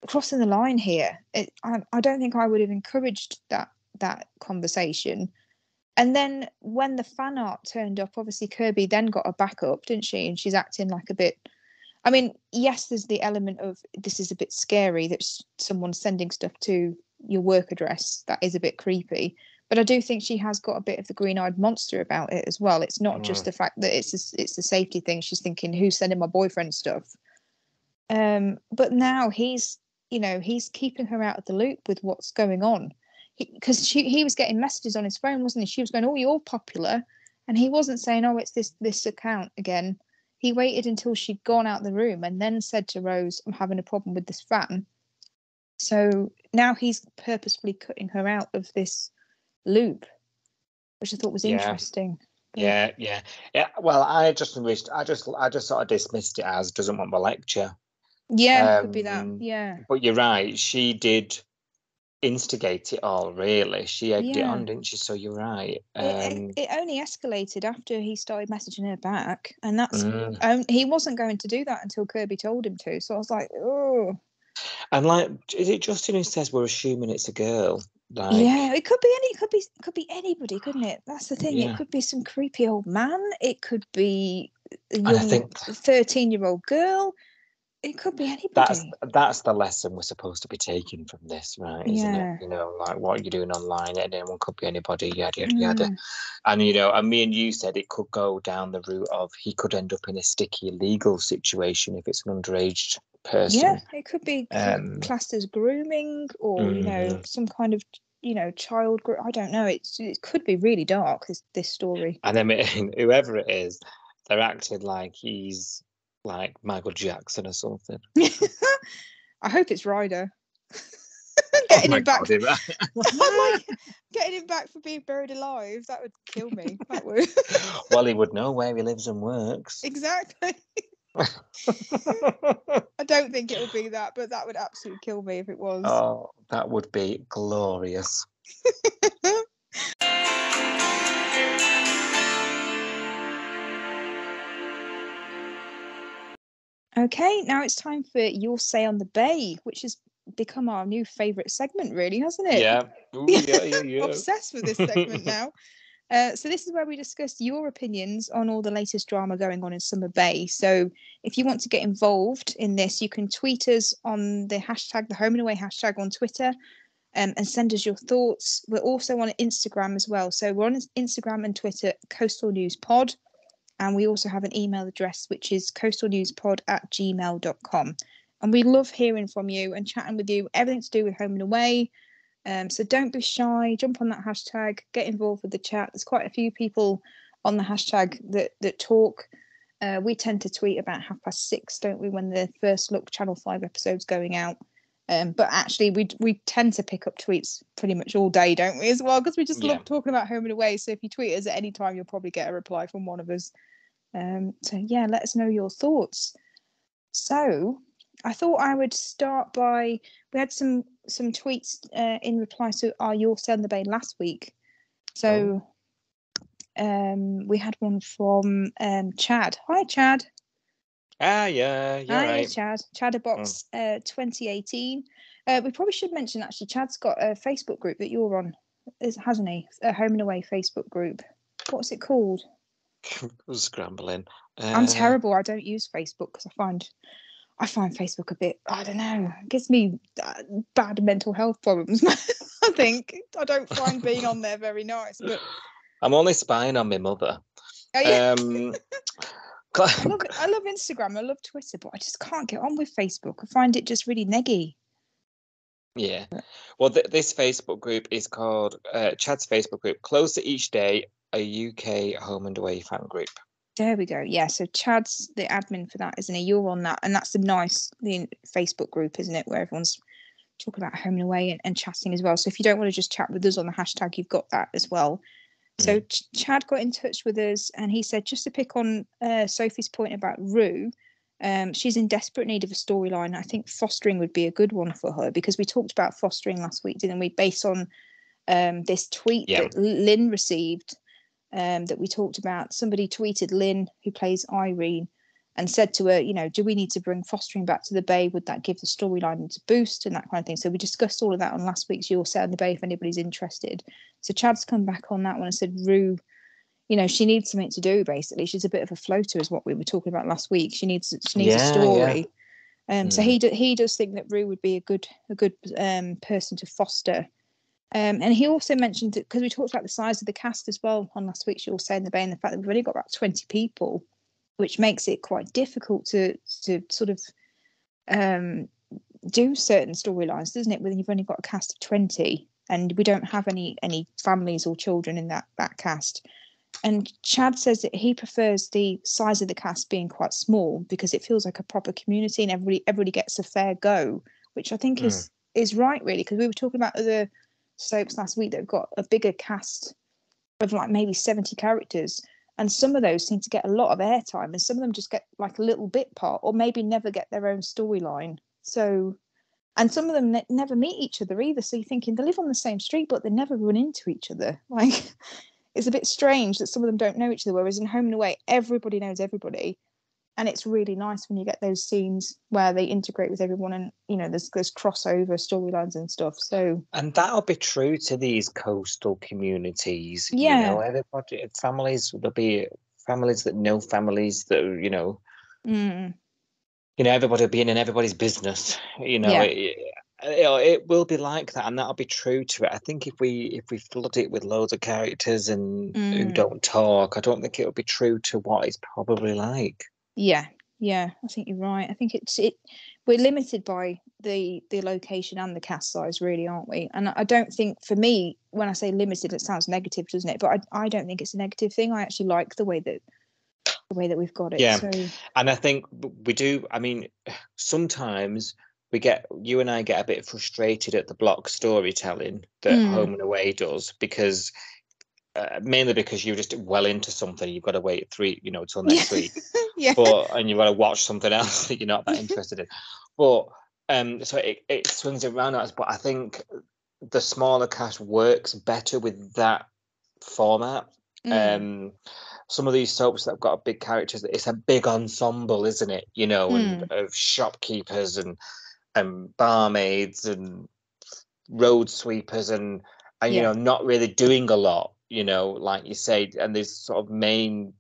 crossing the line here. I don't think I would have encouraged that conversation. And then when the fan art turned up, obviously Kirby then got a backup, didn't she? And she's acting like a bit, I mean, yes, there's the element of this is a bit scary that someone's sending stuff to your work address. That is a bit creepy, but I do think she has got a bit of the green-eyed monster about it as well. It's not just the fact that it's a safety thing. She's thinking, who's sending my boyfriend stuff? But now he's keeping her out of the loop with what's going on, because he was getting messages on his phone, wasn't he? She was going, "Oh, you're popular," and he wasn't saying, "Oh, it's this account again." He waited until she'd gone out the room and then said to Rose, "I'm having a problem with this fan." So now he's purposefully cutting her out of this loop, which I thought was interesting. Yeah. Well, I just sort of dismissed it as doesn't want the lecture. Yeah, could be that. Yeah. But you're right. She did instigate it all, really. She egged it on, didn't she? So you're right. It only escalated after he started messaging her back, and that's Mm. he wasn't going to do that until Kirby told him to. So I was like, oh. And like, is it Justin who says we're assuming it's a girl? Like, yeah, it could be anybody, couldn't it? That's the thing. Yeah. It could be some creepy old man. It could be a And I young think 13-year-old girl. It could be anybody. that's the lesson we're supposed to be taking from this, right? Isn't Yeah. it? You know, like what you're doing online, anyone could be anybody, yada yada yada. And you know, and me and you said it could go down the route of he could end up in a sticky legal situation if it's an underage person. Yeah, it could be classed as grooming, or you know, some kind of child. I don't know. It could be really dark. This story. And I mean, whoever it is, they're acting like he's like Michael Jackson or something. I hope it's Ryder. Getting him back. God, like getting him back for being buried alive. That would kill me. That would. Well, he would know where he lives and works. Exactly. I don't think it will be that, but that would absolutely kill me if it was. Oh, that would be glorious. Okay, now it's time for Your Say on the Bay, which has become our new favourite segment, really, hasn't it? Yeah. Ooh, yeah. Obsessed with this segment now. So this is where we discuss your opinions on all the latest drama going on in Summer Bay. So if you want to get involved in this, you can tweet us on the hashtag, the Home and Away hashtag on Twitter, and send us your thoughts. We're also on Instagram as well. So we're on Instagram and Twitter, Coastal News Pod. And we also have an email address, which is coastalnewspod@gmail.com. And we love hearing from you and chatting with you, everything to do with Home and Away. So don't be shy, jump on that hashtag, get involved with the chat. There's quite a few people on the hashtag that talk. We tend to tweet about 6:30, don't we, when the First Look Channel 5 episode's going out. But actually, we tend to pick up tweets pretty much all day, don't we, as well? Because we just love talking about Home and Away. So if you tweet us at any time, you'll probably get a reply from one of us. So yeah, let us know your thoughts. So I thought I would start by, we had some tweets in reply to our Your Say on the Bay last week. So we had one from Chad. Hi, Chad. Yeah, you're right. Chad. Chadderbox 2018. We probably should mention, actually, Chad's got a Facebook group that you're on, hasn't he? A Home and Away Facebook group. What's it called? I was scrambling. I'm terrible. I don't use Facebook because I find Facebook a bit, I don't know, it gives me bad mental health problems. I think I don't find being on there very nice. But I'm only spying on my mother. Oh, yeah. I love Instagram. I love Twitter, but I just can't get on with Facebook. I find it just really neggy. Yeah. Well, this Facebook group is called Chad's Facebook group, Closer Each Day, a UK Home and Away fan group. There we go. Yeah, so Chad's the admin for that, isn't he? You're on that, and that's the Facebook group, isn't it, where everyone's talking about Home and Away and chatting as well. So if you don't want to just chat with us on the hashtag, you've got that as well. So Chad got in touch with us, and he said, just to pick on Sophie's point about Rue, she's in desperate need of a storyline. I think fostering would be a good one for her, because we talked about fostering last week, didn't we? Based on this tweet that Lynn received, that we talked about. Somebody tweeted Lynn, who plays Irene, and said to her, do we need to bring fostering back to the Bay? Would that give the storyline a boost and that kind of thing? So we discussed all of that on last week's Your Say on the Bay, if anybody's interested. So Chad's come back on that one and said, Rue, she needs something to do, basically. She's a bit of a floater, is what we were talking about last week. She needs a story. Yeah. So he does think that Rue would be a good person to foster. And he also mentioned that, because we talked about the size of the cast as well on last week's Your Say in the Bay, and the fact that we've only got about 20 people, which makes it quite difficult to sort of do certain storylines, doesn't it? When you've only got a cast of 20, and we don't have any families or children in that cast. And Chad says that he prefers the size of the cast being quite small, because it feels like a proper community and everybody gets a fair go, which I think is right, really, because we were talking about other soaps last week that have got a bigger cast of like maybe 70 characters, And some of those seem to get a lot of airtime, and some of them just get like a little bit part, or maybe never get their own storyline. So, and some of them never meet each other either. So you're thinking they live on the same street, but they never run into each other. Like, it's a bit strange that some of them don't know each other. Whereas in Home and Away, everybody knows everybody. And it's really nice when you get those scenes where they integrate with everyone, and there's crossover storylines and stuff. So, and that'll be true to these coastal communities. Yeah. Everybody, families, there'll be families that know families that everybody will be in everybody's business. It will be like that, and that'll be true to it. I think if we flood it with loads of characters and who don't talk, I don't think it'll be true to what it's probably like. Yeah, I think you're right. I think we're limited by the location and the cast size, really, aren't we? And I don't think, for me, when I say limited, it sounds negative, doesn't it? But I don't think it's a negative thing. I actually like the way that we've got it. Yeah, so. And I think we do. I mean, sometimes you and I get a bit frustrated at the block storytelling that Home and Away does, because mainly because you're just well into something, you've got to wait till next week. Yeah. And you've got to watch something else that you're not that interested in. But so it swings around us. But I think the smaller cast works better with that format. Some of these soaps that have got big characters, it's a big ensemble, isn't it? And of shopkeepers and barmaids and road sweepers and not really doing a lot, like you say, and there's sort of main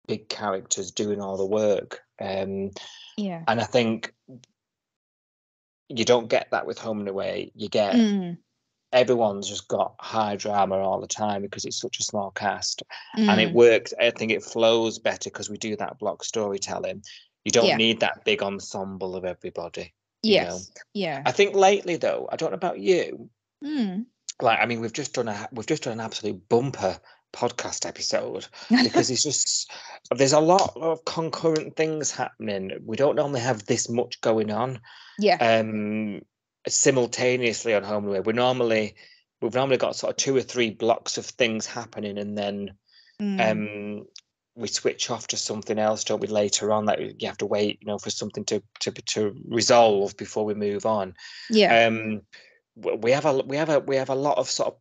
big characters doing all the work. And I think you don't get that with Home and Away. You get everyone's just got high drama all the time because it's such a small cast, and it works. I think it flows better because we do that block storytelling. You don't need that big ensemble of everybody. Yes. Yeah. I think lately, though, I don't know about you. Like, I mean, we've just done an absolute bumper podcast episode because there's a lot of concurrent things happening. We don't normally have this much going on. Yeah. Simultaneously on Home and Away. We've normally got sort of 2 or 3 blocks of things happening, and then we switch off to something else, don't we, later on? That you have to wait, for something to resolve before we move on. Yeah. We have a lot of sort of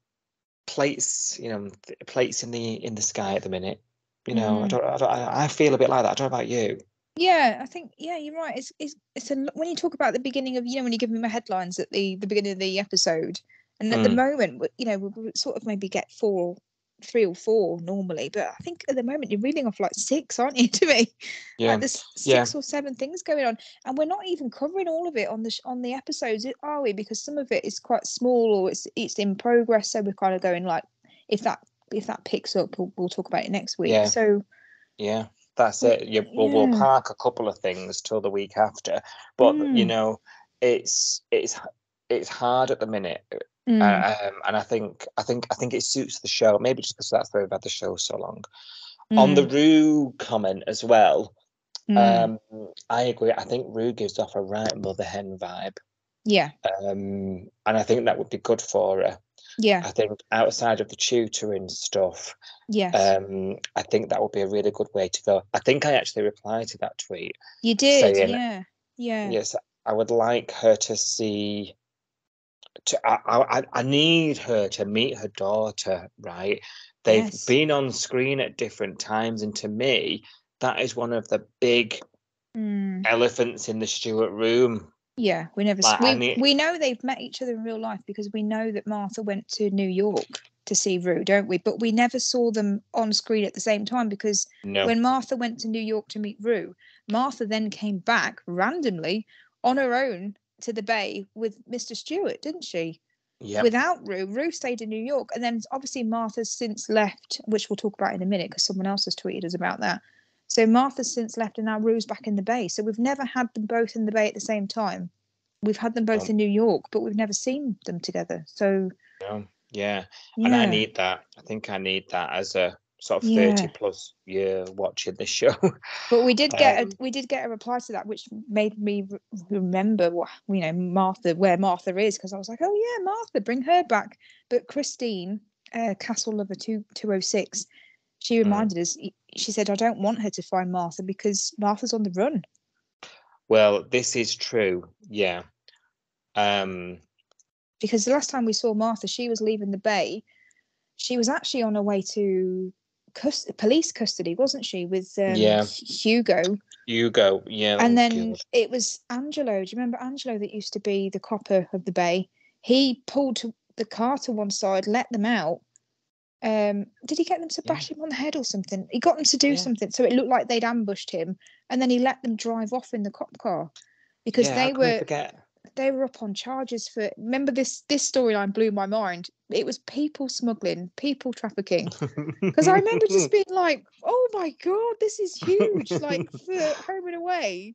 plates, plates in the sky at the minute. I feel a bit like that. I don't know about you. Yeah, I think you're right. It's when you talk about the beginning of when you give me my headlines at the beginning of the episode, and at the moment we sort of maybe get 3 or 4 normally, but I think at the moment you're reading off like 6, aren't you, to me? Yeah. Like there's 6 or 7 things going on, and we're not even covering all of it on the episodes, are we? Because some of it is quite small, or it's in progress. So we're kind of going like, if that picks up, we'll talk about it next week. Yeah. So yeah, that's it. We'll park a couple of things till the week after, but it's hard at the minute. And I think it suits the show, maybe just because that's why we've had the show so long. On the Rue comment as well, I agree. I think Rue gives off a right mother hen vibe. Yeah. And I think that would be good for her. Yeah. I think outside of the tutoring stuff, yes. I think that would be a really good way to go. I think I actually replied to that tweet. You did, saying, yeah. Yes, I would like her to see. I need her to meet her daughter, right? They've been on screen at different times, and to me, that is one of the big elephants in the Stewart room. Yeah, we know they've met each other in real life, because we know that Martha went to New York to see Rue, don't we? But we never saw them on screen at the same time, because when Martha went to New York to meet Rue, Martha then came back randomly on her own to the Bay with Mr. Stewart, didn't she? Yeah. Without Rue. Rue stayed in New York, and then obviously Martha's since left, which we'll talk about in a minute because someone else has tweeted us about that. So Martha's since left, and now Rue's back in the Bay. So we've never had them both in the Bay at the same time. We've had them both in New York, but we've never seen them together. So yeah. And I need that. I think I need that as a sort of 30 plus year watching this show. But we did get a reply to that, which made me remember what Martha, where Martha is, because I was like, oh yeah, Martha, bring her back. But Christine, Castle Lover 206, she reminded us, she said, I don't want her to find Martha because Martha's on the run. Well, this is true. Yeah. Because the last time we saw Martha, she was leaving the bay. She was actually on her way to police custody, wasn't she, with Hugo? Hugo, yeah. And then it was Angelo. Do you remember Angelo that used to be the copper of the bay? He pulled the car to one side, let them out. Did he get them to bash him on the head or something? He got them to do something, so it looked like they'd ambushed him, and then he let them drive off in the cop car because they were up on charges for. Remember this storyline blew my mind. It was people smuggling, people trafficking. Because I remember just being like, "Oh my god, this is huge!" Like for Home and Away.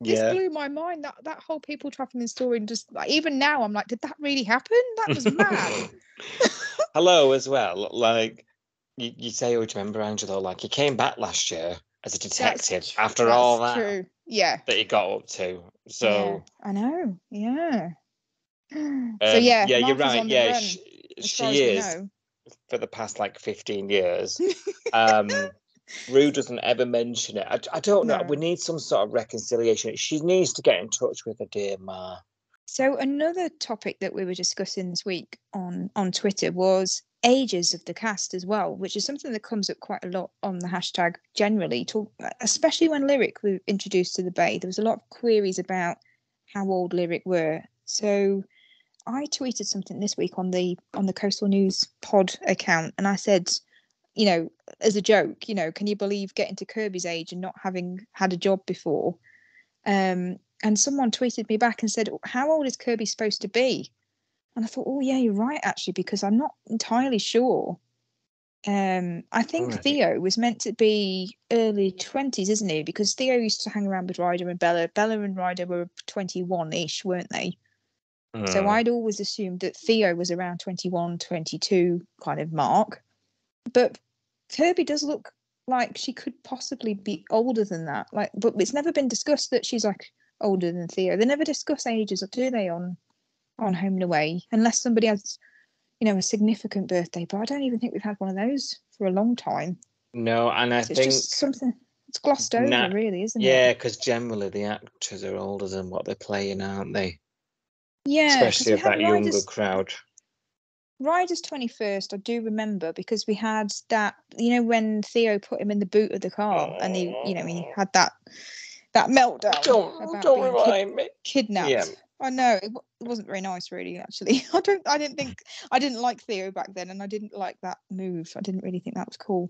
This blew my mind. That whole people trafficking story, and just like even now, I'm like, did that really happen? That was mad. Hello as well. Like you say, oh, do you remember Angelo? Like he came back last year as a detective after all that. True. Yeah. That he got up to. So I know. Yeah. So you're right. Yeah, she is for the past like 15 years. Rue doesn't ever mention it. I don't know. We need some sort of reconciliation. She needs to get in touch with her dear Ma. So another topic that we were discussing this week on Twitter was ages of the cast as well, which is something that comes up quite a lot on the hashtag generally, especially when Lyric were introduced to the Bay. There was a lot of queries about how old Lyric were. So I tweeted something this week on the Coastal News pod account, and I said, you know, as a joke, you know, can you believe getting to Kirby's age and not having had a job before? And someone tweeted me back and said, how old is Kirby supposed to be? And I thought, oh, yeah, you're right, actually, because I'm not entirely sure. I think Theo was meant to be early 20s, isn't he? Because Theo used to hang around with Ryder and Bella. Bella and Ryder were 21-ish, weren't they? So I'd always assumed that Theo was around 21, 22 kind of mark. But Kirby does look like she could possibly be older than that. Like, but it's never been discussed that she's like older than Theo. They never discuss ages, do they, on Home and Away, unless somebody has, you know, a significant birthday. But I don't even think we've had one of those for a long time. No, and I think it's just something it's glossed over, really, isn't it? Yeah, because generally the actors are older than what they're playing, aren't they? Yeah, especially of that younger crowd. Ryder's 21st, I do remember, because we had that, you know, when Theo put him in the boot of the car and he, you know, he had that meltdown. Don't remind me. Kidnapped. Yeah. I know it wasn't very nice, really. Actually, I didn't like Theo back then, and I didn't like that move. I didn't really think that was cool.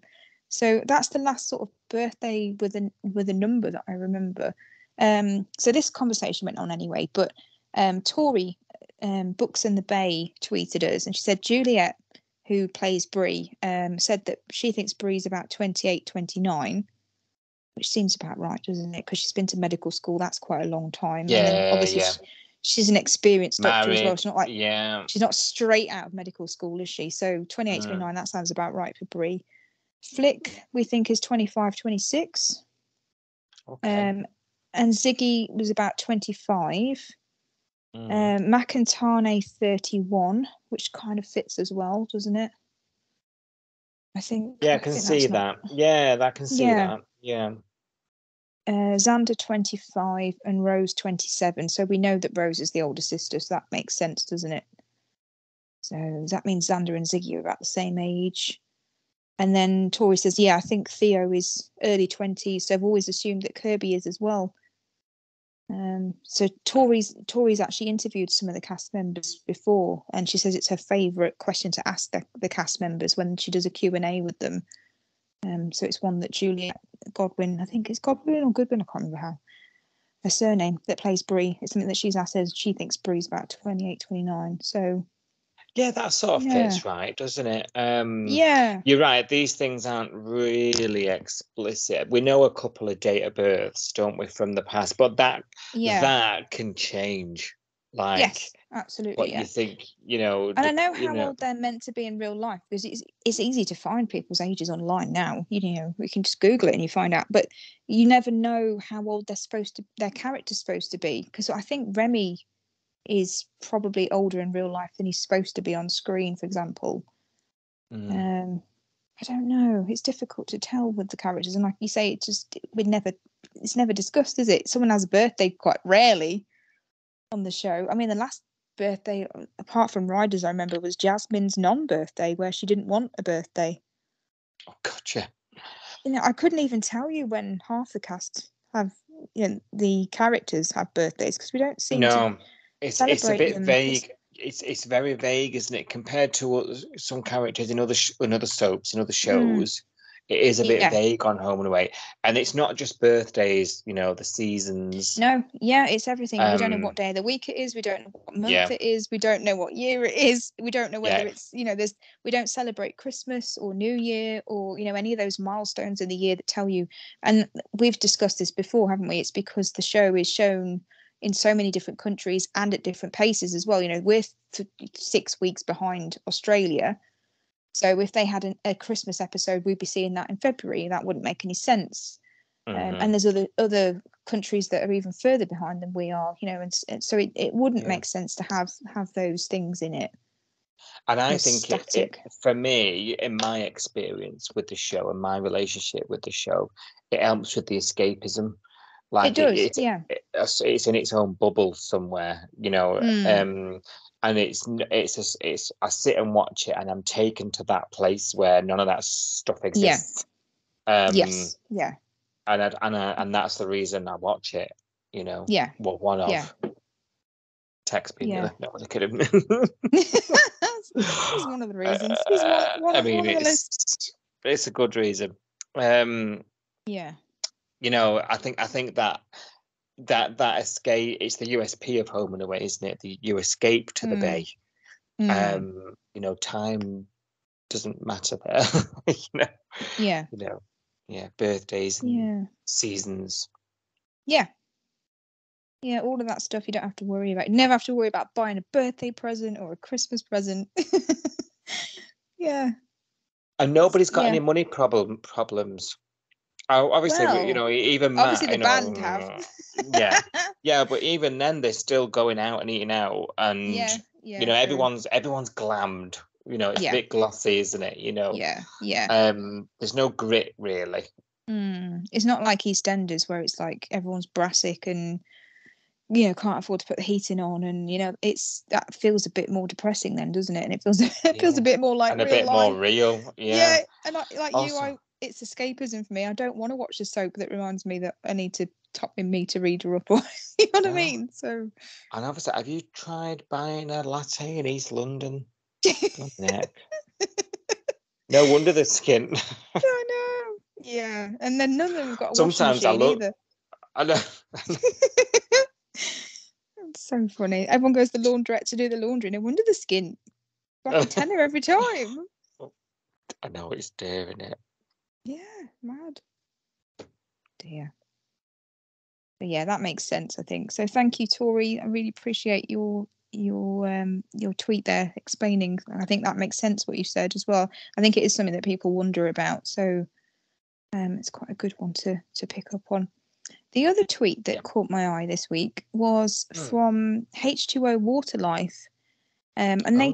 So that's the last sort of birthday with a number that I remember. So this conversation went on anyway, but Tori, Books in the Bay, tweeted us, and she said Juliet, who plays Bree, said that she thinks Bree's about 28, 29. Which seems about right, doesn't it? Because she's been to medical school. That's quite a long time. Yeah, and then obviously she's an experienced doctor as well. She's not like she's not straight out of medical school, is she? So 28, 29, that sounds about right for Bree. Flick, we think, is 25, 26. Okay. And Ziggy was about 25. McIntyre 31, which kind of fits as well, doesn't it? I think. Yeah, I can see that. Yeah, I can see that. Yeah. Xander 25 and Rose 27. So we know that Rose is the older sister, so that makes sense, doesn't it? So that means Xander and Ziggy are about the same age. And then Tori says, yeah, I think Theo is early 20s, so I've always assumed that Kirby is as well. So Tori's actually interviewed some of the cast members before, and she says it's her favourite question to ask the cast members when she does a Q&A with them. So it's one that Juliet Godwin, I think it's Godwin or Goodwin, I can't remember how her surname, that plays Bree. It's something that she's asked her. She thinks Bree's about 28, 29. So yeah, that sort of fits right, doesn't it? Yeah. You're right. These things aren't really explicit. We know a couple of date of births, don't we, from the past? But that can change. Like, yes, absolutely. What you think, you know. And I know how old they're meant to be in real life, because it's easy to find people's ages online now. You know, we can just Google it and you find out. But you never know how old their character's supposed to be. Because I think Remy is probably older in real life than he's supposed to be on screen, for example. I don't know. It's difficult to tell with the characters, and like you say, it's never discussed, is it? Someone has a birthday quite rarely on the show. I mean, the last birthday, apart from Ryder's, I remember, was Jasmine's non-birthday, where she didn't want a birthday. Oh, gotcha. I couldn't even tell you when half the cast have, the characters have birthdays, because we don't seem to it's celebrate a bit them. vague. It's very vague, isn't it? Compared to some characters in other soaps, in other shows, it is a bit vague on Home and Away. And it's not just birthdays, the seasons. No, it's everything. We don't know what day of the week it is. We don't know what month it is. We don't know what year it is. We don't know whether it's, we don't celebrate Christmas or New Year or, any of those milestones in the year that tell you. And we've discussed this before, haven't we? It's because the show is shown in so many different countries and at different paces as well. We're 6 weeks behind Australia. So if they had a Christmas episode, we'd be seeing that in February. That wouldn't make any sense. And there's other countries that are even further behind than we are, and so it wouldn't make sense to have those things in it. And I think it, for me, in my experience with the show and my relationship with the show, it helps with the escapism. Like it does, it's in its own bubble somewhere, and it's I sit and watch it and I'm taken to that place where none of that stuff exists. Yes. And that's the reason I watch it, Well, one of text people. No, I was kidding. It's one of the reasons. One of the list. It's a good reason. I think that escape, it's the USP of Home and Away, isn't it? You escape to the bay. Time doesn't matter there. Birthdays and seasons. All of that stuff you don't have to worry about. You never have to worry about buying a birthday present or a Christmas present. And nobody's got any money problems. Obviously, even obviously Matt, the band have. but even then they're still going out and eating out, and everyone's glammed. It's a bit glossy, isn't it? There's no grit really. It's not like EastEnders where it's like everyone's brassic and can't afford to put the heating on, and that feels a bit more depressing then, doesn't it? And it feels a bit more like and real a bit life. more real. And it's escapism for me. I don't want to watch a soap that reminds me that I need to top my meter reader up, or you know what I mean. So, and obviously, have you tried buying a latte in East London? No wonder the skin. I know. Yeah, and then none of them got a sometimes washing machine either. I know. It's so funny. Everyone goes to the laundrette to do the laundry. No wonder the skin. Like a tenner every time. I know, it's dear, isn't it? Yeah, mad. Dear. But yeah, that makes sense, I think. So thank you, Tori. I really appreciate your tweet there explaining. I think that makes sense what you said as well. I think it is something that people wonder about. So it's quite a good one to pick up on. The other tweet that caught my eye this week was from H2O Waterlife. And they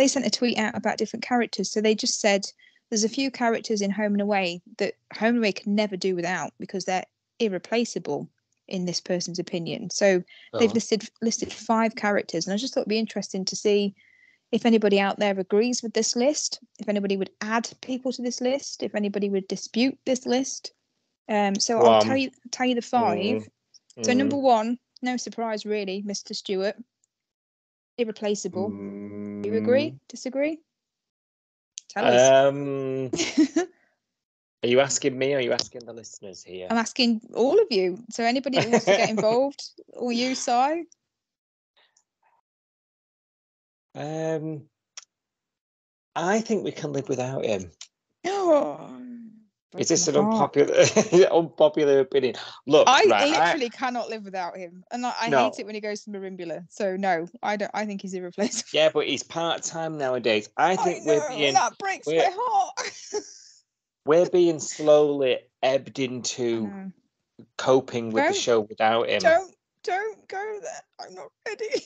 sent a tweet out about different characters. So they just said there's a few characters in Home and Away that Home and Away can never do without because they're irreplaceable in this person's opinion. So they've listed 5 characters, and I just thought it'd be interesting to see if anybody out there agrees with this list, if anybody would add people to this list, if anybody would dispute this list. So I'll tell you the 5. So number 1, no surprise really, Mr. Stewart, irreplaceable. Do you agree? Disagree? Tell us. Are you asking me or are you asking the listeners here? I'm asking all of you. So anybody that wants to get involved, or you, Si? I think we can live without him. Oh, is this an unpopular opinion? Look, I literally cannot live without him, and I hate it when he goes to Merimbula. So no, I don't. I think he's irreplaceable. Yeah, but he's part-time nowadays. I think that breaks my heart. We're being slowly ebbed into coping with the show without him. Don't go there. I'm not ready.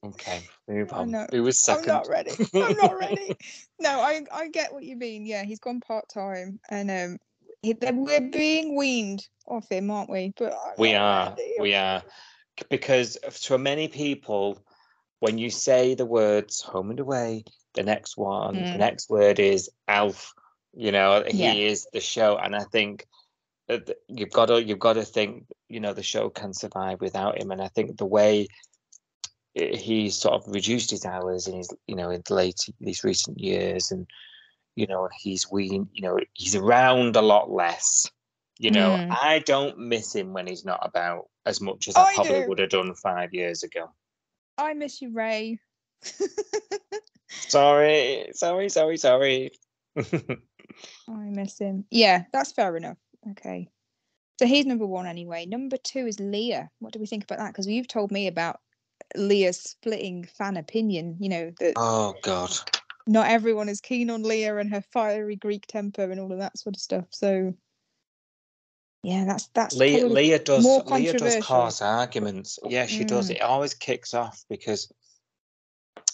Okay, move I on. know. Who was I'm second? not ready. I'm not ready. No, I get what you mean. Yeah, he's gone part-time, and we're being weaned off him, aren't we? But I'm We not are. ready. We are. Because for many people, when you say the words home and away, the next next word is Alf. Yeah. He is the show, and I think that you've got to think, the show can survive without him. And I think the way he sort of reduced his hours in his, in these recent years, and he's he's around a lot less. I don't miss him when he's not about as much as I probably would have done 5 years ago. I miss you, Ray. Sorry. I miss him. Yeah, that's fair enough. Okay. So he's number 1 anyway. Number 2 is Leah. What do we think about that? Because you've told me about Leah's splitting fan opinion, that Oh God. not everyone is keen on Leah and her fiery Greek temper and all of that sort of stuff. So yeah, that's Leah does more Leah does controversial. cause arguments. Yeah, she does. It always kicks off because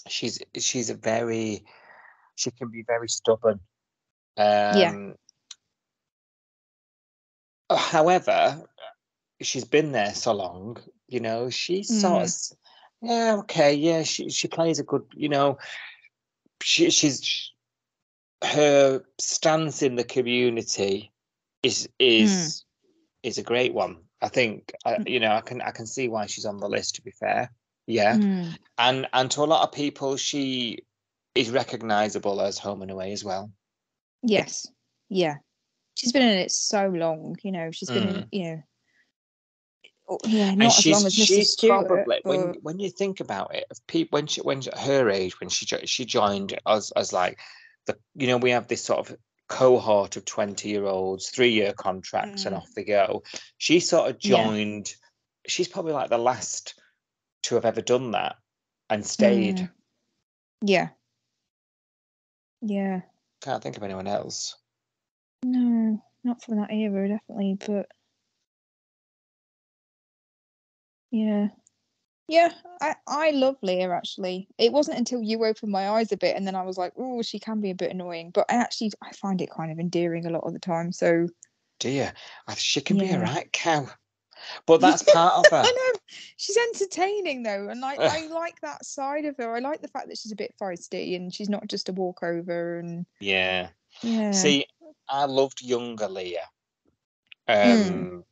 she can be very stubborn. However, she's been there so long, she's sort of she plays a good, she's her stance in the community is a great one. I think I can see why she's on the list, to be fair. Yeah. And to a lot of people she is recognizable as Home and Away as well. Yes. Yeah. She's been in it so long, she's been in, not as long as Mrs. Stewart. Probably, when you think about it, of people when her age, when she joined us as like we have this sort of cohort of 20-year-olds, 3-year contracts, and off they go. She sort of joined. She's probably like the last to have ever done that and stayed. Yeah. Can't think of anyone else. No, not from that era, definitely. But yeah, I love Leah. Actually, it wasn't until you opened my eyes a bit, and then I was like, oh, she can be a bit annoying. But I find it kind of endearing a lot of the time. So, dear, she can be a right cow. But that's part of her. I know. She's entertaining though, and I like that side of her. I like the fact that she's a bit feisty and she's not just a walkover. And yeah. See, I loved younger Leah. Her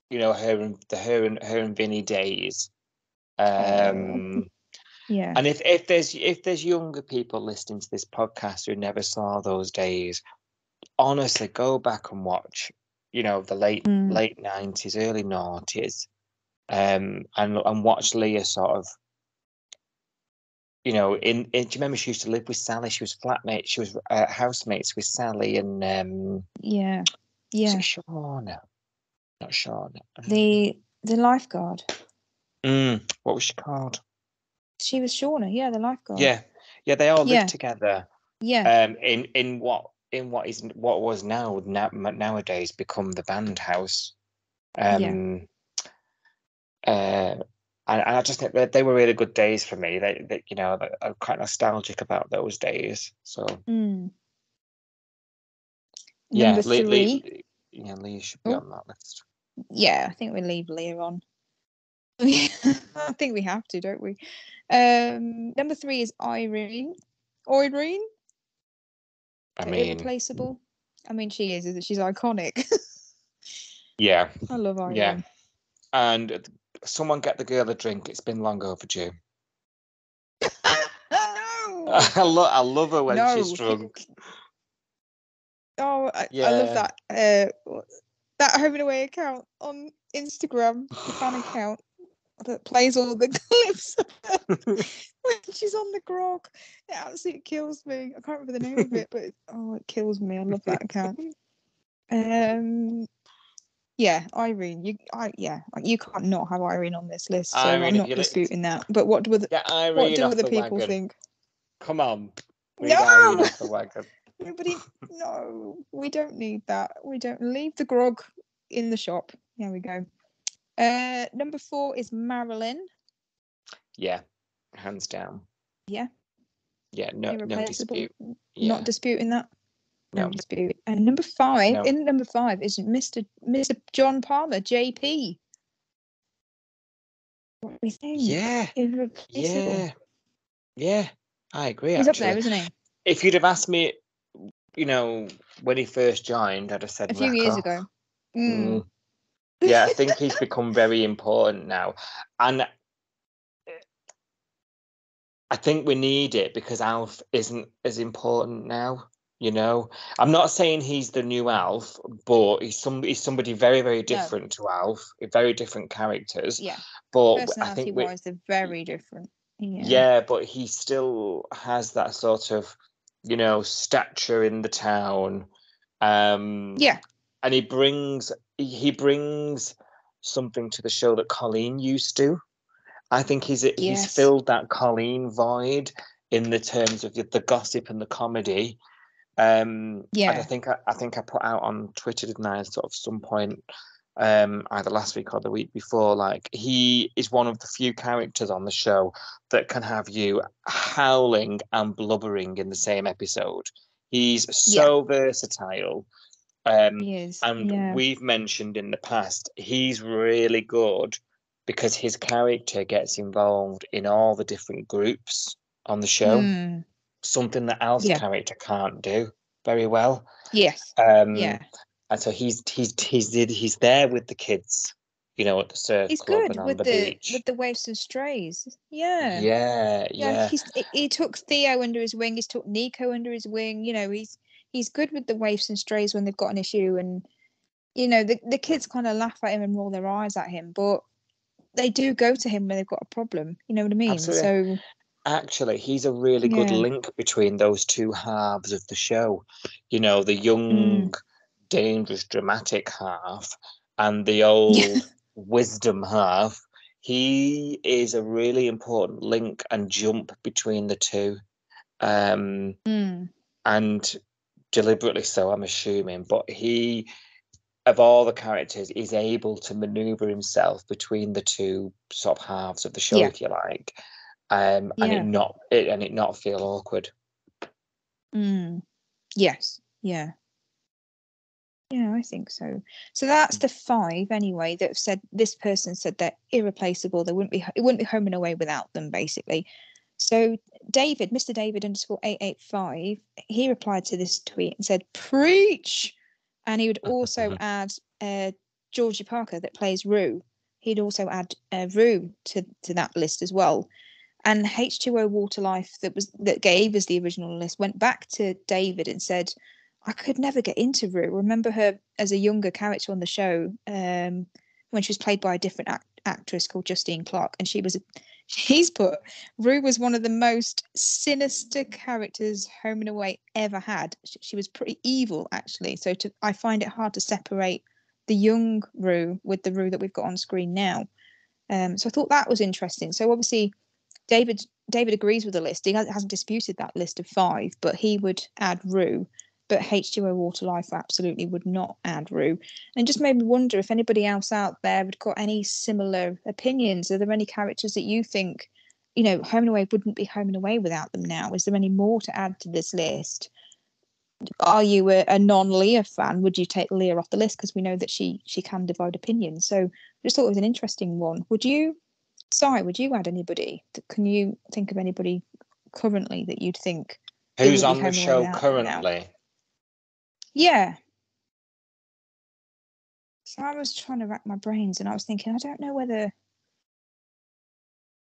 and Vinny days. Yeah. And if there's younger people listening to this podcast who never saw those days, honestly, go back and watch. The late 90s, early 90s, and watch Leah sort of. Do you remember she used to live with Sally? She was flatmate. She was housemates with Sally and yeah. Was it Shauna? Not Shauna. The lifeguard. What was she called? She was Shauna. Yeah, the lifeguard. Yeah. They all lived together. Yeah. In what was nowadays become the band house. And I just think that they were really good days for me. They I'm quite nostalgic about those days. So Number 3. Leah should be on that list. Yeah, I think we leave Leah on. I think we have to, don't we? Number 3 is Irene. Irreplaceable. I mean, she is, isn't she? She's iconic. Yeah. I love Irene. Yeah. And someone get the girl a drink. It's been long overdue. No. I love her when she's drunk. Oh, I love that. That Home and Away account on Instagram, the fan account that plays all the clips when she's on the grog. It absolutely kills me. I can't remember the name of it, but it kills me. I love that account. Yeah, Irene. You can't not have Irene on this list, so Irene, I'm not disputing that. But what do other people think? Come on. No! Irene off the wagon. No, we don't need that. We don't leave the grog in the shop. There we go. Number 4 is Marilyn. Yeah. hands down. Yeah. Yeah, no Irreplaceable. dispute. Yeah. Not disputing that. No No. dispute. And number 5, No. in number 5 is Mr. John Palmer, JP. What do we think? Yeah. Irreplaceable. Yeah. I agree. He's actually. up there, isn't he? If you'd have asked me, when he first joined, I'd have said A few years Racco. ago. Yeah, I think he's become very important now. And I think we need it because Alf isn't as important now. I'm not saying he's the new Alf, but he's somebody very, very different to Alf, very different characters. Yeah. But I think personality-wise, they're very different. Yeah, but he still has that sort of, stature in the town. Yeah. And he brings something to the show that Colleen used to. I think he's filled that Colleen void in the terms of the gossip and the comedy. And I think I put out on Twitter, didn't I, at sort of some point, either last week or the week before, like he is one of the few characters on the show that can have you howling and blubbering in the same episode. He's so versatile. He is. And we've mentioned in the past, he's really good because his character gets involved in all the different groups on the show. Something that Al's character can't do very well. Yes. And so he's there with the kids, at the surf club and on the beach. With the Waifs and Strays. Yeah. He took Theo under his wing. He's took Nico under his wing. He's good with the Waifs and Strays when they've got an issue, and the kids kind of laugh at him and roll their eyes at him, but they do go to him when they've got a problem. You know what I mean? Absolutely. So actually, he's a really good link between those two halves of the show. The young, dangerous, dramatic half and the old wisdom half. He is a really important link and jump between the two. And deliberately so, I'm assuming. But he, of all the characters, is able to maneuver himself between the two sort of halves of the show, if you like. And it not feel awkward. Yes. Yeah, I think so. So that's the 5 anyway that have said, this person said they're irreplaceable. It wouldn't be Home and Away without them, basically. So David, Mr. David _885, he replied to this tweet and said, "Preach!" And he would also add Georgie Parker that plays Rue. He'd also add Rue to that list as well. And H2O Waterlife that gave us the original list went back to David and said, "I could never get into Rue. Remember her as a younger character on the show when she was played by a different actress called Justine Clark, and he's put Rue was one of the most sinister characters Home and Away ever had. She was pretty evil, actually. So I find it hard to separate the young Rue with the Rue that we've got on screen now. So I thought that was interesting. So obviously David agrees with the list. He hasn't disputed that list of 5, but he would add Rue. But H2O Waterlife absolutely would not add Rue. And it just made me wonder if anybody else out there had got any similar opinions. Are there any characters that you think, Home and Away wouldn't be Home and Away without them now? Is there any more to add to this list? Are you a non-Leah fan? Would you take Leah off the list? Because we know that she can divide opinions. So I just thought it was an interesting one. Would you add anybody? Can you think of anybody currently that you'd think who's on the show currently? Yeah. So I was trying to rack my brains and I was thinking, I don't know whether,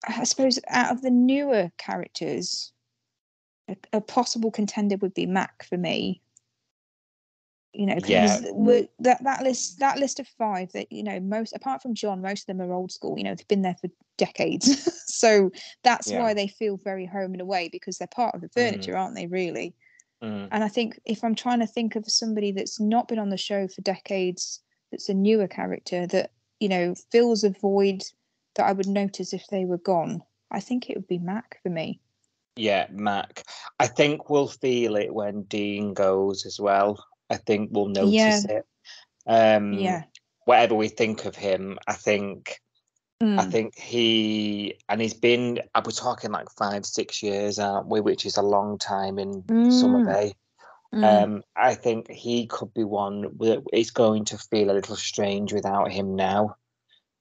I suppose out of the newer characters, a possible contender would be Mac for me. Because that list of 5 that, most, apart from John, most of them are old school, they've been there for decades. So that's why they feel very Home and Away, because they're part of the furniture, aren't they, really? And I think if I'm trying to think of somebody that's not been on the show for decades, that's a newer character that, fills a void that I would notice if they were gone, I think it would be Mac for me. Yeah, Mac. I think we'll feel it when Dean goes as well. I think we'll notice it. Whatever we think of him, I think I think he's been, we're talking like 5-6 years, aren't we? Which is a long time in Summer Bay. I think he could be one that is going to feel a little strange without him now.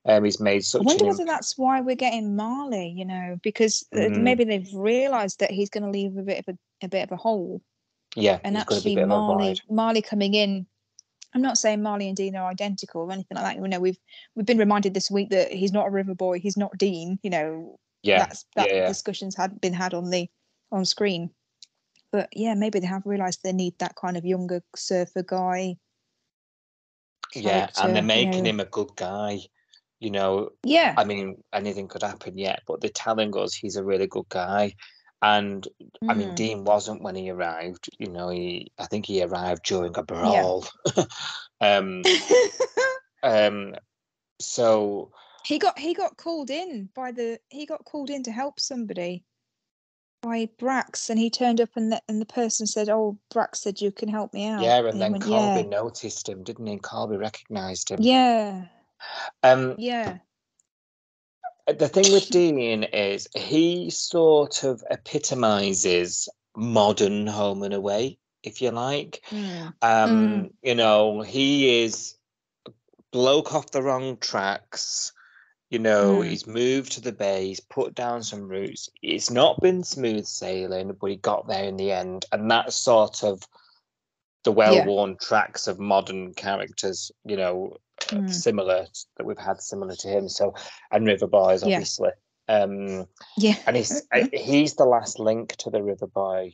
He's made such. I wonder whether that's why we're getting Marley, you know, because maybe they've realised that he's going to leave a bit of a hole. Yeah, and actually Marley coming in. I'm not saying Marley and Dean are identical or anything like that. You know, we've been reminded this week that he's not a river boy, he's not Dean. You know, discussions had been had on screen. But yeah, maybe they have realised they need that kind of younger surfer guy. Yeah, and they're making him a good guy. You know, I mean, anything could happen yet, but they're telling us he's a really good guy. And I mean, Dean wasn't when he arrived. You know, I think he arrived during a brawl. So he got called in to help somebody by Brax, and he turned up, and the person said, "Oh, Brax said you can help me out." Yeah, and then Colby noticed him, didn't he? Colby recognised him. Yeah. The thing with Dean is he sort of epitomises modern Home and Away, if you like. You know, he is bloke off the wrong tracks. You know, he's moved to the Bay, he's put down some roots. It's not been smooth sailing, but he got there in the end. And that's sort of the well-worn tracks of modern characters, you know, similar that we've had similar to him. So, and River Boys, obviously. And he's the last link to the River Boy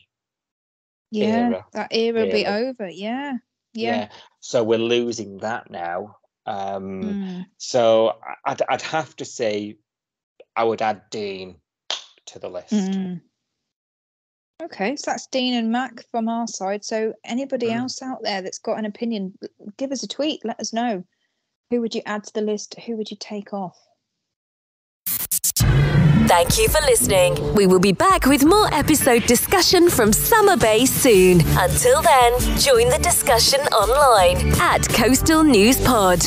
era. That era will be over. Yeah. So we're losing that now. So I'd have to say I would add Dean to the list. Okay, so that's Dean and Mac from our side. So anybody else out there that's got an opinion, give us a tweet. Let us know. Who would you add to the list? Who would you take off? Thank you for listening. We will be back with more episode discussion from Summer Bay soon. Until then, join the discussion online at Coastal News Pod.